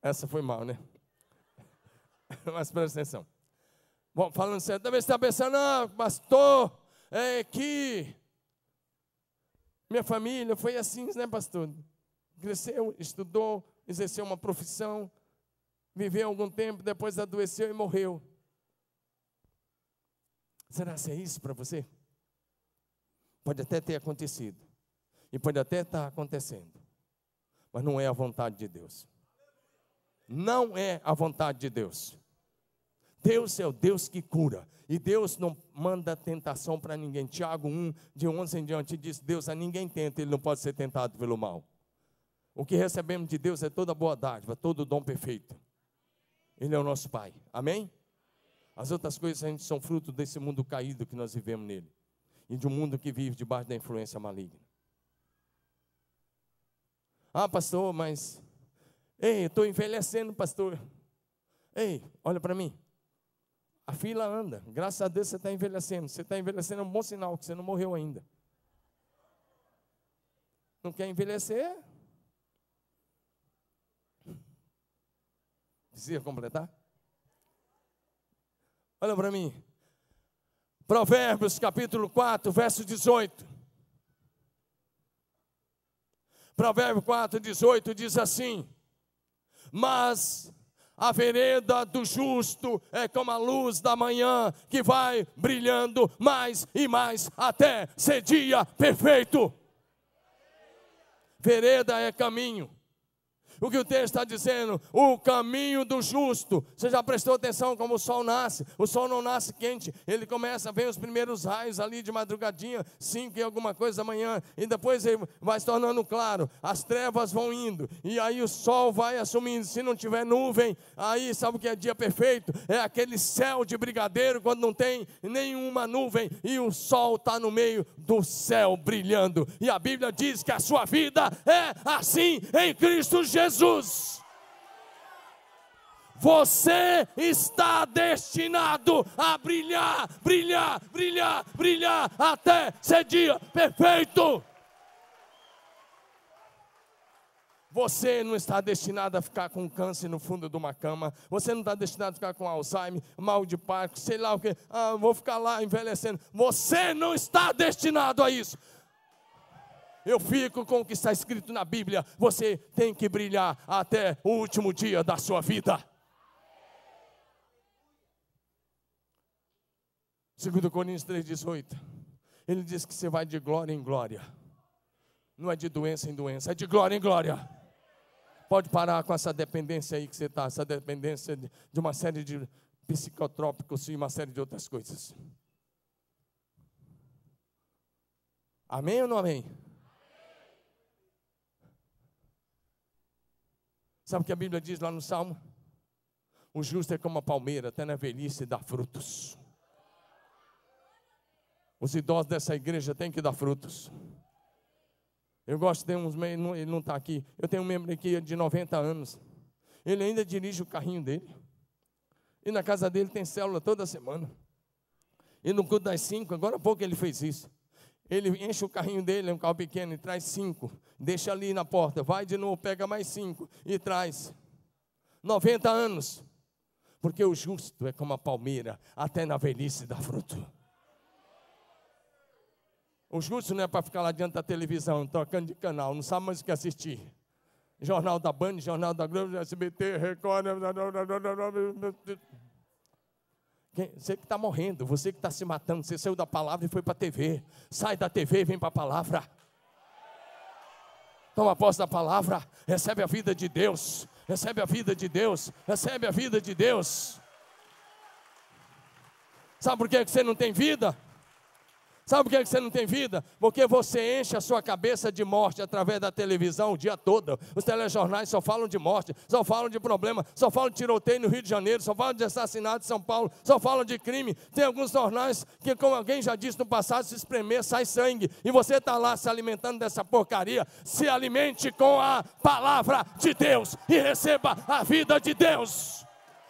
Essa foi mal, né? Mas presta atenção. Bom, falando sério, talvez você está pensando: pastor, que minha família foi assim, né, pastor? Cresceu, estudou, exerceu uma profissão, viveu algum tempo, depois adoeceu e morreu. Será que é isso para você? Pode até ter acontecido, e pode até estar acontecendo, mas não é a vontade de Deus. Não é a vontade de Deus. Deus é o Deus que cura, e Deus não manda tentação para ninguém. Tiago 1, de 11 em diante, diz: Deus a ninguém tenta, Ele não pode ser tentado pelo mal. O que recebemos de Deus é toda boa dádiva, todo dom perfeito. Ele é o nosso Pai, amém? As outras coisas a gente são fruto desse mundo caído que nós vivemos nele, e de um mundo que vive debaixo da influência maligna. Pastor, mas eu estou envelhecendo, pastor. Olha para mim. A fila anda, graças a Deus você está envelhecendo. Você está envelhecendo é um bom sinal, que você não morreu ainda. Não quer envelhecer? Precisa completar? Olha para mim. Provérbios capítulo 4, verso 18. Provérbios 4, 18 diz assim: mas a vereda do justo é como a luz da manhã, que vai brilhando mais e mais até ser dia perfeito. Vereda é caminho. O que o texto está dizendo? O caminho do justo. Você já prestou atenção como o sol nasce? O sol não nasce quente, ele começa, vem os primeiros raios ali de madrugadinha, 5 e alguma coisa da manhã, e depois ele vai se tornando claro, as trevas vão indo, e aí o sol vai assumindo. Se não tiver nuvem, aí sabe o que é dia perfeito? É aquele céu de brigadeiro, quando não tem nenhuma nuvem, e o sol está no meio do céu brilhando, e a Bíblia diz que a sua vida é assim em Cristo Jesus. Você está destinado a brilhar, brilhar, brilhar, brilhar, até ser dia perfeito. Você não está destinado a ficar com câncer no fundo de uma cama. Você não está destinado a ficar com Alzheimer, mal de Parkinson, sei lá o que. Vou ficar lá envelhecendo. Você não está destinado a isso. Eu fico com o que está escrito na Bíblia. Você tem que brilhar até o último dia da sua vida. 2 Coríntios 3,18. Ele diz que você vai de glória em glória. Não é de doença em doença, é de glória em glória. Pode parar com essa dependência aí que você está, essa dependência de uma série de psicotrópicos e uma série de outras coisas. Amém ou não amém? Sabe o que a Bíblia diz lá no Salmo? O justo é como a palmeira, até na velhice dá frutos. Os idosos dessa igreja têm que dar frutos. Eu gosto de uns membros, ele não está aqui. Eu tenho um membro aqui de 90 anos. Ele ainda dirige o carrinho dele. E na casa dele tem célula toda semana. E no culto das 5, agora há pouco ele fez isso. Ele enche o carrinho dele, é um carro pequeno, e traz 5. Deixa ali na porta, vai de novo, pega mais 5 e traz. 90 anos. Porque o justo é como a palmeira, até na velhice dá fruto. O justo não é para ficar lá diante da televisão, trocando de canal, não sabe mais o que assistir. Jornal da Band, Jornal da Globo, SBT, Record. Você que está morrendo, você que está se matando, você saiu da palavra e foi para a TV. Sai da TV e vem para a palavra. Toma posse da palavra, recebe a vida de Deus. Recebe a vida de Deus, recebe a vida de Deus. Sabe por que você não tem vida? Sabe por que você não tem vida? Porque você enche a sua cabeça de morte através da televisão o dia todo. Os telejornais só falam de morte, só falam de problema, só falam de tiroteio no Rio de Janeiro, só falam de assassinato em São Paulo, só falam de crime. Tem alguns jornais que, como alguém já disse no passado, se espremer sai sangue. E você está lá se alimentando dessa porcaria. Se alimente com a palavra de Deus e receba a vida de Deus.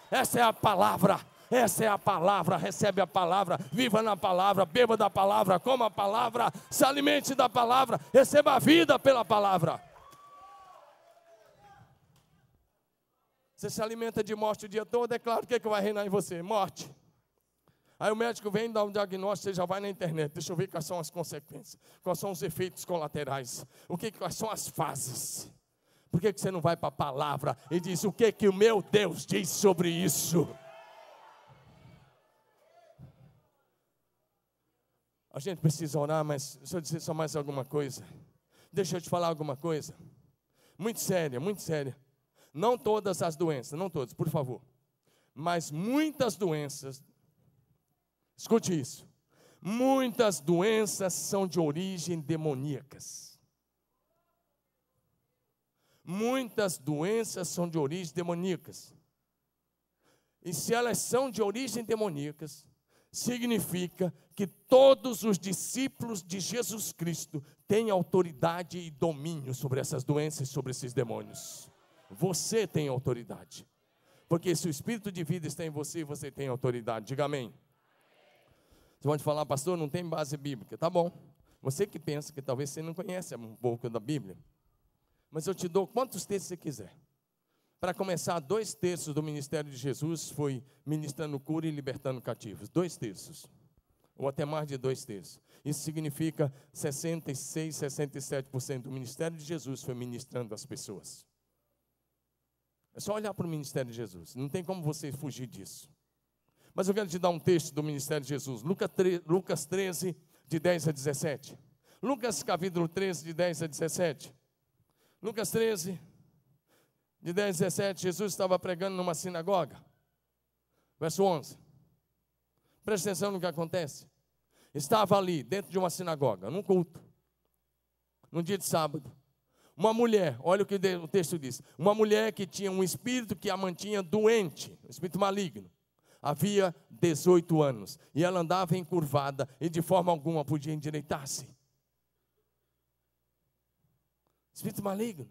Essa é a palavra. Essa é a palavra, recebe a palavra, viva na palavra, beba da palavra, coma a palavra, se alimente da palavra, receba a vida pela palavra. Você se alimenta de morte o dia todo, é claro, o que vai reinar em você? Morte. Aí o médico vem dar um diagnóstico, você já vai na internet, deixa eu ver quais são as consequências, quais são os efeitos colaterais, quais são as fases. Por que você não vai para a palavra e diz o que o meu Deus diz sobre isso? A gente precisa orar, mas se eu dizer só mais alguma coisa, deixa eu te falar alguma coisa, muito séria, muito séria. Não todas as doenças, não todas, por favor, mas muitas doenças, escute isso, muitas doenças são de origem demoníacas. Muitas doenças são de origem demoníacas. E se elas são de origem demoníacas, significa que todos os discípulos de Jesus Cristo têm autoridade e domínio sobre essas doenças, sobre esses demônios. Você tem autoridade, porque se o Espírito de vida está em você, você tem autoridade. Diga amém. Você pode falar, pastor, não tem base bíblica. Tá bom, você que pensa que talvez você não conhece um pouco da Bíblia, mas eu te dou quantos textos você quiser. Para começar, 2 terços do ministério de Jesus foi ministrando cura e libertando cativos. 2 terços. Ou até mais de 2 terços. Isso significa 66, 67% do ministério de Jesus foi ministrando as pessoas. É só olhar para o ministério de Jesus. Não tem como você fugir disso. Mas eu quero te dar um texto do ministério de Jesus. Lucas 13, de 10 a 17. Lucas capítulo 13, de 10 a 17. Lucas 13... de 10 a 17, Jesus estava pregando numa sinagoga. Verso 11. Presta atenção no que acontece. Estava ali, dentro de uma sinagoga, num culto, num dia de sábado, uma mulher, olha o que o texto diz, uma mulher que tinha um espírito que a mantinha doente, um espírito maligno, havia 18 anos, e ela andava encurvada, e de forma alguma podia endireitar-se. Espírito maligno.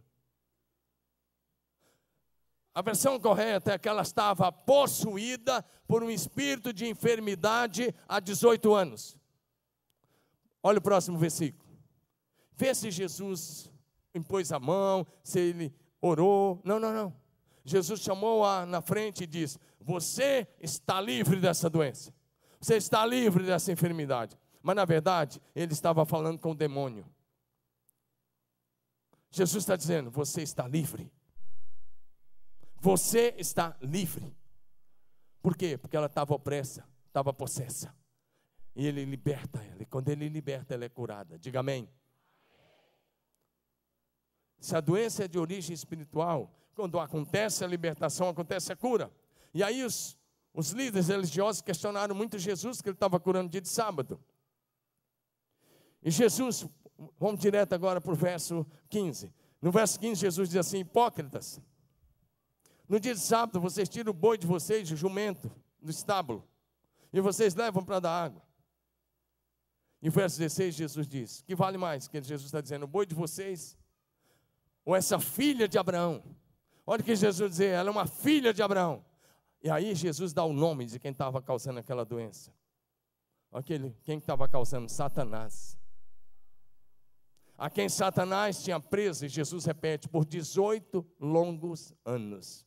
A versão correta é que ela estava possuída por um espírito de enfermidade há 18 anos. Olha o próximo versículo. Vê se Jesus impôs a mão, se ele orou. Não. Jesus chamou-a na frente e disse: você está livre dessa doença. Você está livre dessa enfermidade. Mas na verdade, ele estava falando com o demônio. Jesus está dizendo: você está livre. Você está livre. Por quê? Porque ela estava opressa, estava possessa. E ele liberta ela. E quando ele liberta, ela é curada. Diga amém. Se a doença é de origem espiritual, quando acontece a libertação, acontece a cura. E aí os líderes religiosos questionaram muito Jesus, que ele estava curando dia de sábado. E Jesus, vamos direto agora para o verso 15. No verso 15, Jesus diz assim: hipócritas, no dia de sábado vocês tiram o boi de vocês, o jumento, do estábulo, e vocês levam para dar água. E no verso 16, Jesus diz: que vale mais? Que Jesus está dizendo: o boi de vocês ou essa filha de Abraão? Olha o que Jesus diz: ela é uma filha de Abraão. E aí Jesus dá o nome de quem estava causando aquela doença. Quem estava causando? Satanás. A quem Satanás tinha preso, e Jesus repete, por 18 longos anos.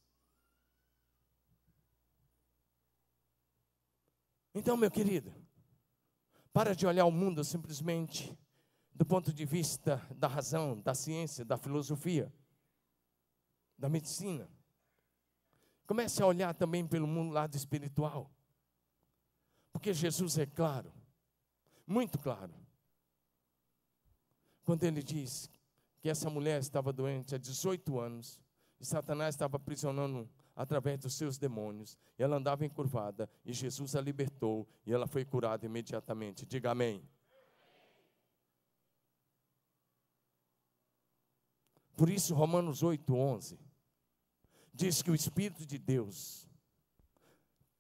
Então, meu querido, para de olhar o mundo simplesmente do ponto de vista da razão, da ciência, da filosofia, da medicina. Comece a olhar também pelo mundo lado espiritual. Porque Jesus é claro, muito claro, quando ele diz que essa mulher estava doente há 18 anos, e Satanás estava aprisionando através dos seus demônios, e ela andava encurvada, e Jesus a libertou, e ela foi curada imediatamente. Diga amém. Por isso, Romanos 8:11 diz que o Espírito de Deus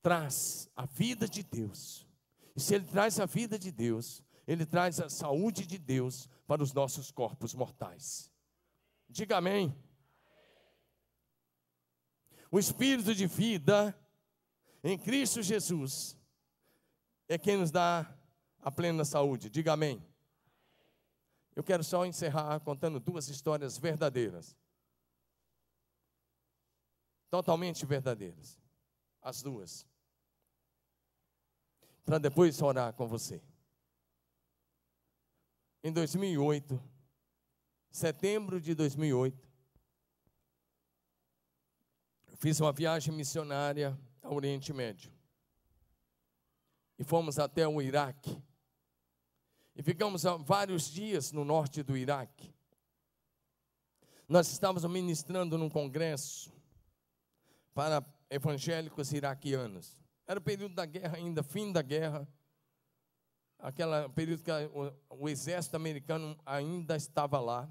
traz a vida de Deus. E se ele traz a vida de Deus, ele traz a saúde de Deus para os nossos corpos mortais. Diga amém. O Espírito de vida em Cristo Jesus é quem nos dá a plena saúde. Diga amém. Eu quero só encerrar contando duas histórias verdadeiras. Totalmente verdadeiras. As duas. Para depois orar com você. Em 2008, setembro de 2008, eu fiz uma viagem missionária ao Oriente Médio. E fomos até o Iraque. E ficamos vários dias no norte do Iraque. Nós estávamos ministrando num congresso para evangélicos iraquianos. Era o período da guerra ainda, fim da guerra. Aquele período que o exército americano ainda estava lá.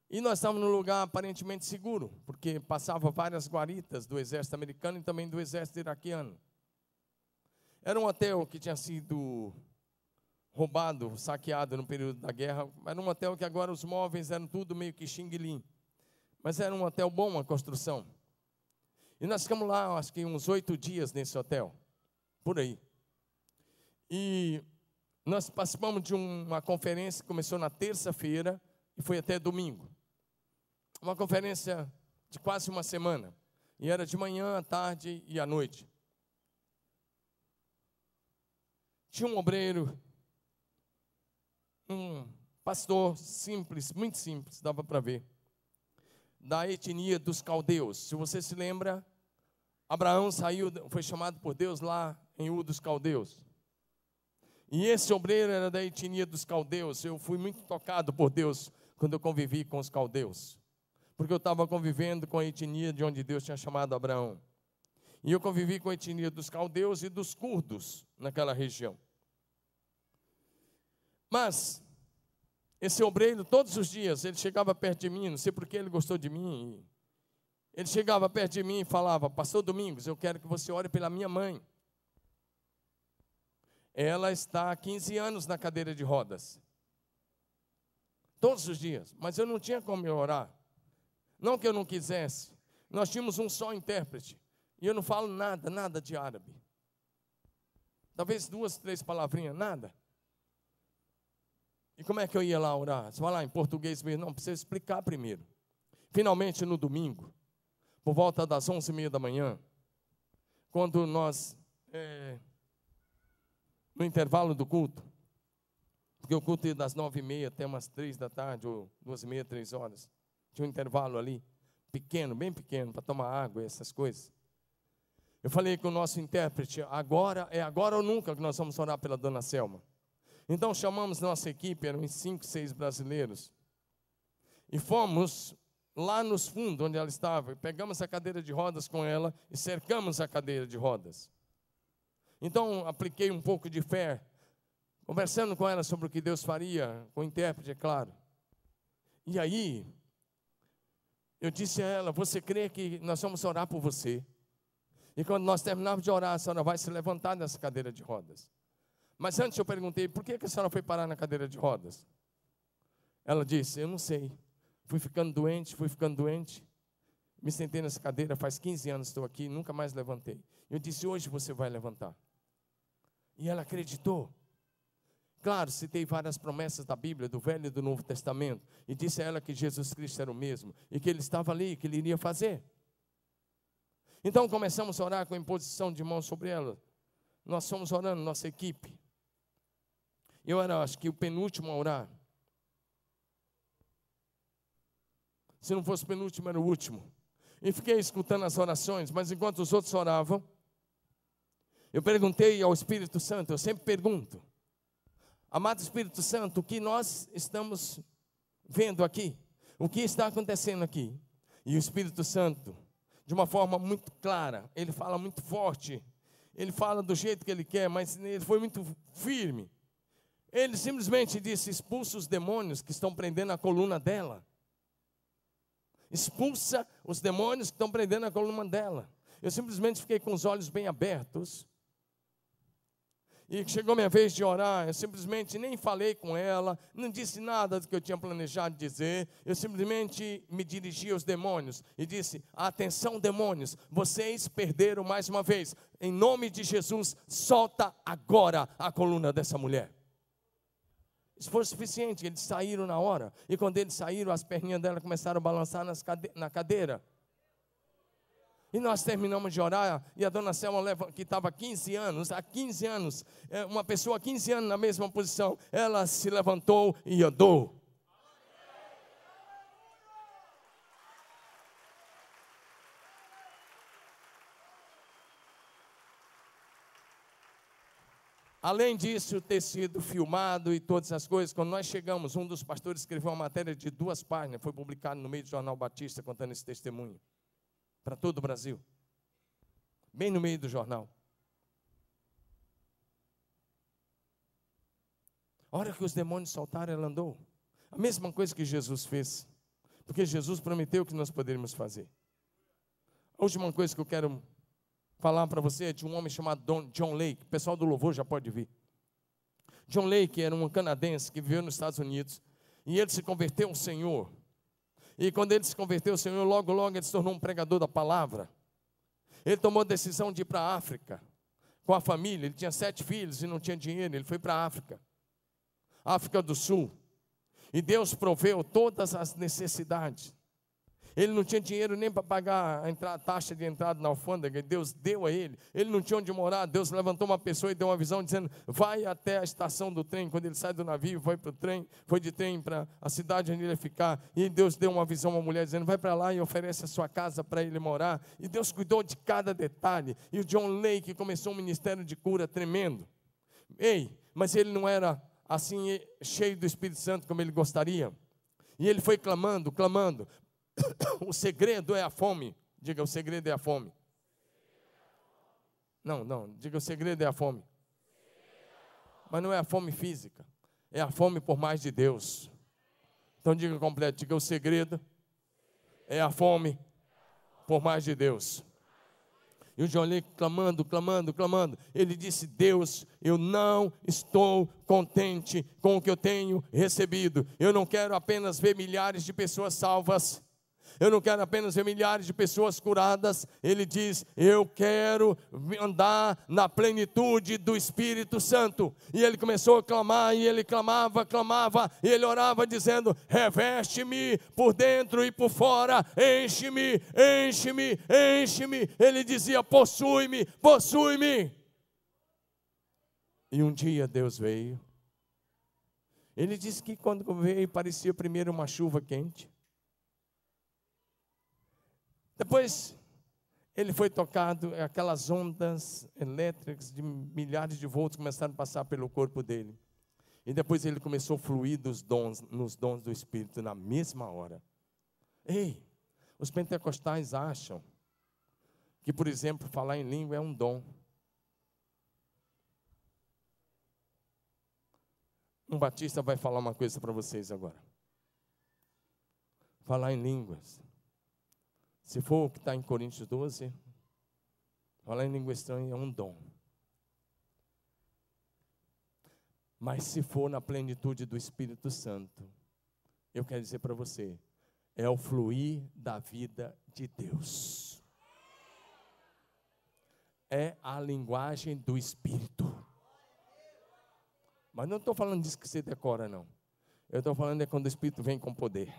E nós estávamos num lugar aparentemente seguro, porque passava várias guaritas do exército americano e também do exército iraquiano. Era um hotel que tinha sido roubado, saqueado no período da guerra. Era um hotel que agora os móveis eram tudo meio que xing-lim. Mas era um hotel bom, a construção. E nós ficamos lá, acho que uns 8 dias nesse hotel, por aí. E nós participamos de uma conferência que começou na terça-feira e foi até domingo. Uma conferência de quase uma semana. E era de manhã, à tarde e à noite. Tinha um obreiro, um pastor simples, muito simples, dava para ver, da etnia dos caldeus. Se você se lembra, Abraão foi chamado por Deus lá em Ur dos Caldeus. E esse obreiro era da etnia dos caldeus. Eu fui muito tocado por Deus quando eu convivi com os caldeus. porque eu estava convivendo com a etnia de onde Deus tinha chamado Abraão. E eu convivi com a etnia dos caldeus e dos curdos naquela região. Mas esse obreiro, todos os dias, ele chegava perto de mim, não sei porque ele gostou de mim. Ele chegava perto de mim e falava: pastor Domingos, eu quero que você ore pela minha mãe. Ela está há 15 anos na cadeira de rodas. Todos os dias. Mas eu não tinha como orar. Não que eu não quisesse. Nós tínhamos um só intérprete. E eu não falo nada de árabe. Talvez 2, 3 palavrinhas, nada. E como é que eu ia lá orar? Você vai lá em português mesmo? Não, precisa explicar primeiro. Finalmente, no domingo, por volta das 11h30 da manhã, quando nós, no intervalo do culto, porque o culto ia das 9h30 até umas 3 da tarde, ou 2h30, 3 horas, tinha um intervalo ali, pequeno, bem pequeno, para tomar água e essas coisas. Eu falei com o nosso intérprete: agora ou nunca que nós vamos orar pela dona Selma. Então chamamos nossa equipe, eram uns 5, 6 brasileiros, e fomos lá nos fundos onde ela estava, pegamos a cadeira de rodas com ela e cercamos a cadeira de rodas. Então apliquei um pouco de fé, conversando com ela sobre o que Deus faria, com o intérprete, é claro. E aí, eu disse a ela: você crê que nós vamos orar por você? E quando nós terminarmos de orar, a senhora vai se levantar dessa cadeira de rodas. Mas antes eu perguntei: por que a senhora foi parar na cadeira de rodas? Ela disse: eu não sei. Fui ficando doente. Me sentei nessa cadeira, faz 15 anos estou aqui, nunca mais levantei. Eu disse: hoje você vai levantar. E ela acreditou. Claro, citei várias promessas da Bíblia, do Velho e do Novo Testamento, e disse a ela que Jesus Cristo era o mesmo, e que Ele estava ali, que Ele iria fazer. Então começamos a orar com a imposição de mãos sobre ela. Nós fomos orando, nossa equipe. Eu era, acho que, o penúltimo a orar. Se não fosse o penúltimo, era o último. E fiquei escutando as orações, mas enquanto os outros oravam, eu perguntei ao Espírito Santo, eu sempre pergunto: amado Espírito Santo, o que nós estamos vendo aqui? O que está acontecendo aqui? E o Espírito Santo, de uma forma muito clara, ele fala muito forte, ele fala do jeito que ele quer, mas ele foi muito firme. Ele simplesmente disse: expulsa os demônios que estão prendendo a coluna dela. Expulsa os demônios que estão prendendo a coluna dela. Eu simplesmente fiquei com os olhos bem abertos. E chegou minha vez de orar, eu simplesmente nem falei com ela, não disse nada do que eu tinha planejado dizer. Eu simplesmente me dirigi aos demônios e disse: atenção demônios, vocês perderam mais uma vez. Em nome de Jesus, solta agora a coluna dessa mulher. Isso foi suficiente, eles saíram na hora. E quando eles saíram, as perninhas dela começaram a balançar na cadeira. E nós terminamos de orar, e a dona Selma, que estava há 15 anos, uma pessoa há 15 anos na mesma posição, ela se levantou e andou. Além disso, ter sido filmado e todas as coisas, quando nós chegamos, um dos pastores escreveu uma matéria de 2 páginas, foi publicado no meio do Jornal Batista, contando esse testemunho, para todo o Brasil, bem no meio do jornal. A hora que os demônios soltaram, ela andou. A mesma coisa que Jesus fez, porque Jesus prometeu que nós poderíamos fazer. A última coisa que eu quero falar para você é de um homem chamado John Lake. O pessoal do louvor já pode vir. John Lake era um canadense que viveu nos Estados Unidos, e ele se converteu ao Senhor. E quando ele se converteu ao Senhor, logo ele se tornou um pregador da palavra. Ele tomou a decisão de ir para a África com a família. Ele tinha 7 filhos e não tinha dinheiro. Ele foi para a África do Sul. E Deus proveu todas as necessidades. Ele não tinha dinheiro nem para pagar a taxa de entrada na alfândega. Deus deu a ele. Ele não tinha onde morar. Deus levantou uma pessoa e deu uma visão dizendo: vai até a estação do trem. Quando ele sai do navio, foi para o trem, foi de trem para a cidade onde ele ia ficar. E Deus deu uma visão a uma mulher dizendo: vai para lá e oferece a sua casa para ele morar. E Deus cuidou de cada detalhe. E o John Lake começou um ministério de cura tremendo. Mas ele não era assim cheio do Espírito Santo como ele gostaria. E ele foi clamando. O segredo é a fome. Diga, o segredo é a fome. Não, diga, o segredo é a fome. Mas não é a fome física, é a fome por mais de Deus. Então diga completo, diga, o segredo é a fome por mais de Deus. E o John Lake clamando, ele disse: Deus, eu não estou contente com o que eu tenho recebido. Eu não quero apenas ver milhares de pessoas salvas. Eu não quero apenas ver milhares de pessoas curadas. Ele diz: eu quero andar na plenitude do Espírito Santo. E ele começou a clamar, e ele clamava, e ele orava dizendo: reveste-me por dentro e por fora, enche-me. Ele dizia: possui-me. E um dia Deus veio. Ele disse que quando veio parecia primeiro uma chuva quente. Depois, ele foi tocado, aquelas ondas elétricas de milhares de volts começaram a passar pelo corpo dele. E depois ele começou a fluir nos dons do Espírito na mesma hora. Ei, os pentecostais acham que, por exemplo, falar em língua é um dom. Um batista vai falar uma coisa para vocês agora. Falar em línguas. Se for o que está em Coríntios 12, falar em língua estranha é um dom. Mas se for na plenitude do Espírito Santo, eu quero dizer para você, é o fluir da vida de Deus. É a linguagem do Espírito. Mas não estou falando disso que você decora, não. Eu estou falando é quando o Espírito vem com poder.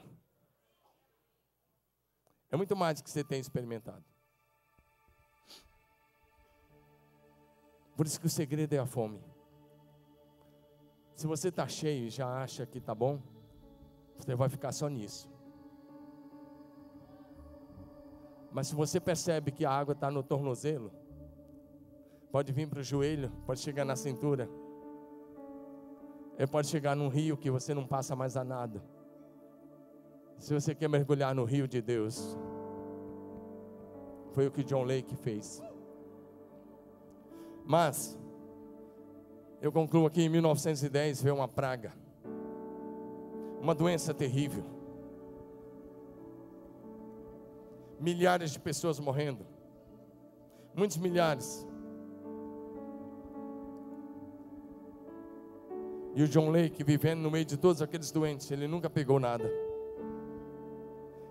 É muito mais do que você tem experimentado. Por isso que o segredo é a fome. Se você está cheio e já acha que está bom, você vai ficar só nisso. Mas se você percebe que a água está no tornozelo, pode vir para o joelho, pode chegar na cintura, pode chegar num rio que você não passa mais a nada. Se você quer mergulhar no rio de Deus, foi o que John Lake fez. Mas eu concluo aqui, em 1910 veio uma praga, uma doença terrível, milhares de pessoas morrendo, muitos milhares. E o John Lake, vivendo no meio de todos aqueles doentes, ele nunca pegou nada.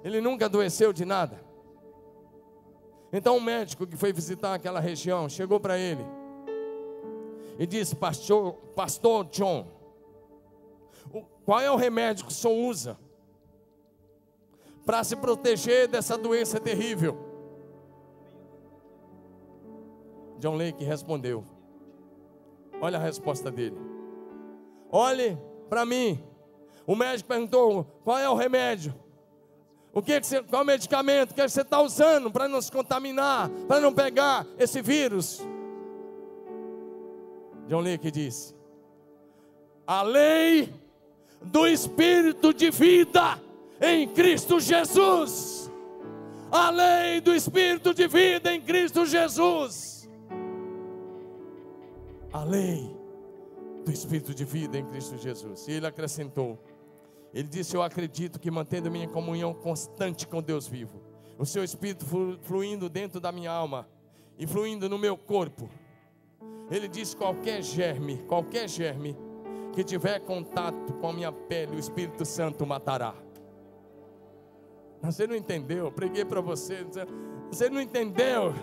Ele nunca adoeceu de nada. Então um médico que foi visitar aquela região chegou para ele e disse: Pastor John, qual é o remédio que o senhor usa para se proteger dessa doença terrível? John Lake respondeu, olha a resposta dele: olhe para mim. O médico perguntou: qual é o remédio? Qual é o medicamento que você está usando para não se contaminar, para não pegar esse vírus? John Lake disse: a lei do Espírito de vida em Cristo Jesus. A lei do Espírito de vida em Cristo Jesus. A lei do Espírito de vida em Cristo Jesus. E ele acrescentou, ele disse: eu acredito que mantendo a minha comunhão constante com Deus vivo, o seu Espírito fluindo dentro da minha alma e fluindo no meu corpo, ele disse: qualquer germe que tiver contato com a minha pele, o Espírito Santo matará. Você não entendeu? Eu preguei para você. Você não entendeu?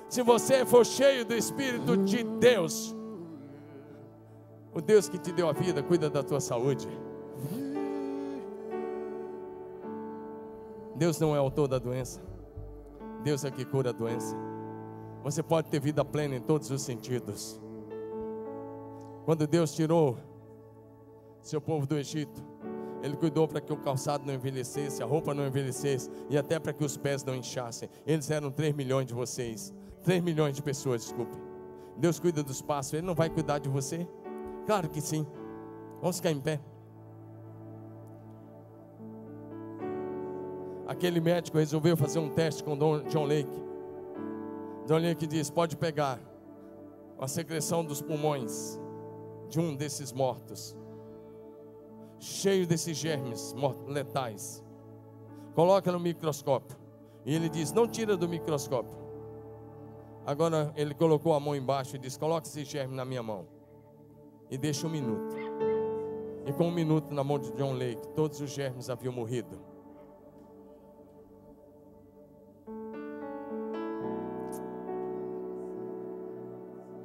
Se você for cheio do Espírito de Deus, o Deus que te deu a vida cuida da tua saúde. Deus não é autor da doença. Deus é que cura a doença. Você pode ter vida plena em todos os sentidos. Quando Deus tirou seu povo do Egito, Ele cuidou para que o calçado não envelhecesse, a roupa não envelhecesse, e até para que os pés não inchassem. Eles eram 3 milhões de vocês, 3 milhões de pessoas, desculpe. Deus cuida dos passos, Ele não vai cuidar de você? Claro que sim. Vamos ficar em pé. aquele médico resolveu fazer um teste com John Lake. John Lake diz: pode pegar a secreção dos pulmões de um desses mortos, cheio desses germes letais, coloca no microscópio. E ele diz: não tira do microscópio. Agora ele colocou a mão embaixo e disse: coloca esse germe na minha mão e deixa 1 minuto. E com 1 minuto na mão de John Lake, todos os germes haviam morrido.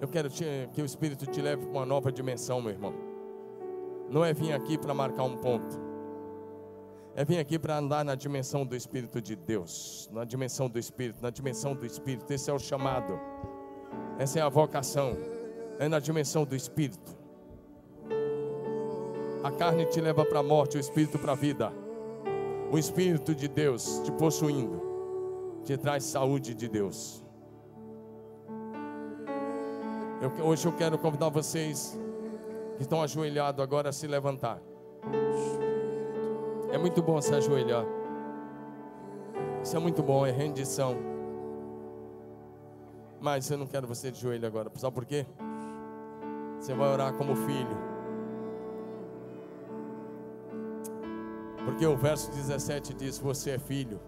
Eu quero que o Espírito te leve para uma nova dimensão, meu irmão. Não é vir aqui para marcar um ponto, é vir aqui para andar na dimensão do Espírito de Deus, na dimensão do Espírito, na dimensão do Espírito. Esse é o chamado, essa é a vocação, é na dimensão do Espírito. A carne te leva para a morte, o Espírito para a vida. O Espírito de Deus te possuindo te traz saúde de Deus. Hoje eu quero convidar vocês que estão ajoelhados agora a se levantar. É muito bom se ajoelhar. Isso é muito bom, é rendição. Mas eu não quero você de joelho agora. Sabe por quê? Você vai orar como filho. Porque o verso 17 diz: você é filho.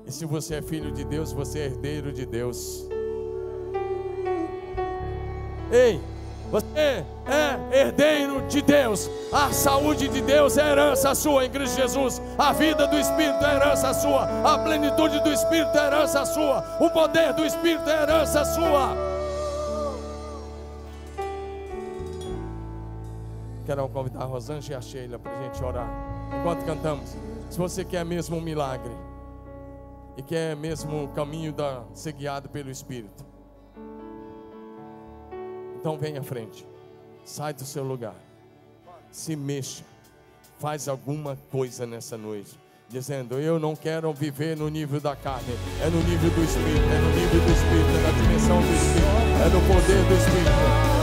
E se você é filho de Deus, você é herdeiro de Deus. Ei, você é herdeiro de Deus. A saúde de Deus é herança sua em Cristo Jesus. A vida do Espírito é herança sua. A plenitude do Espírito é herança sua. O poder do Espírito é herança sua. Quero convidar a Rosângela e a Sheila para a gente orar enquanto cantamos. Se você quer mesmo um milagre e quer mesmo o caminho ser guiado pelo Espírito, então vem à frente, sai do seu lugar, se mexa, faz alguma coisa nessa noite, dizendo: eu não quero viver no nível da carne, é no nível do Espírito, é no nível do Espírito, é na dimensão do Espírito, é no poder do Espírito.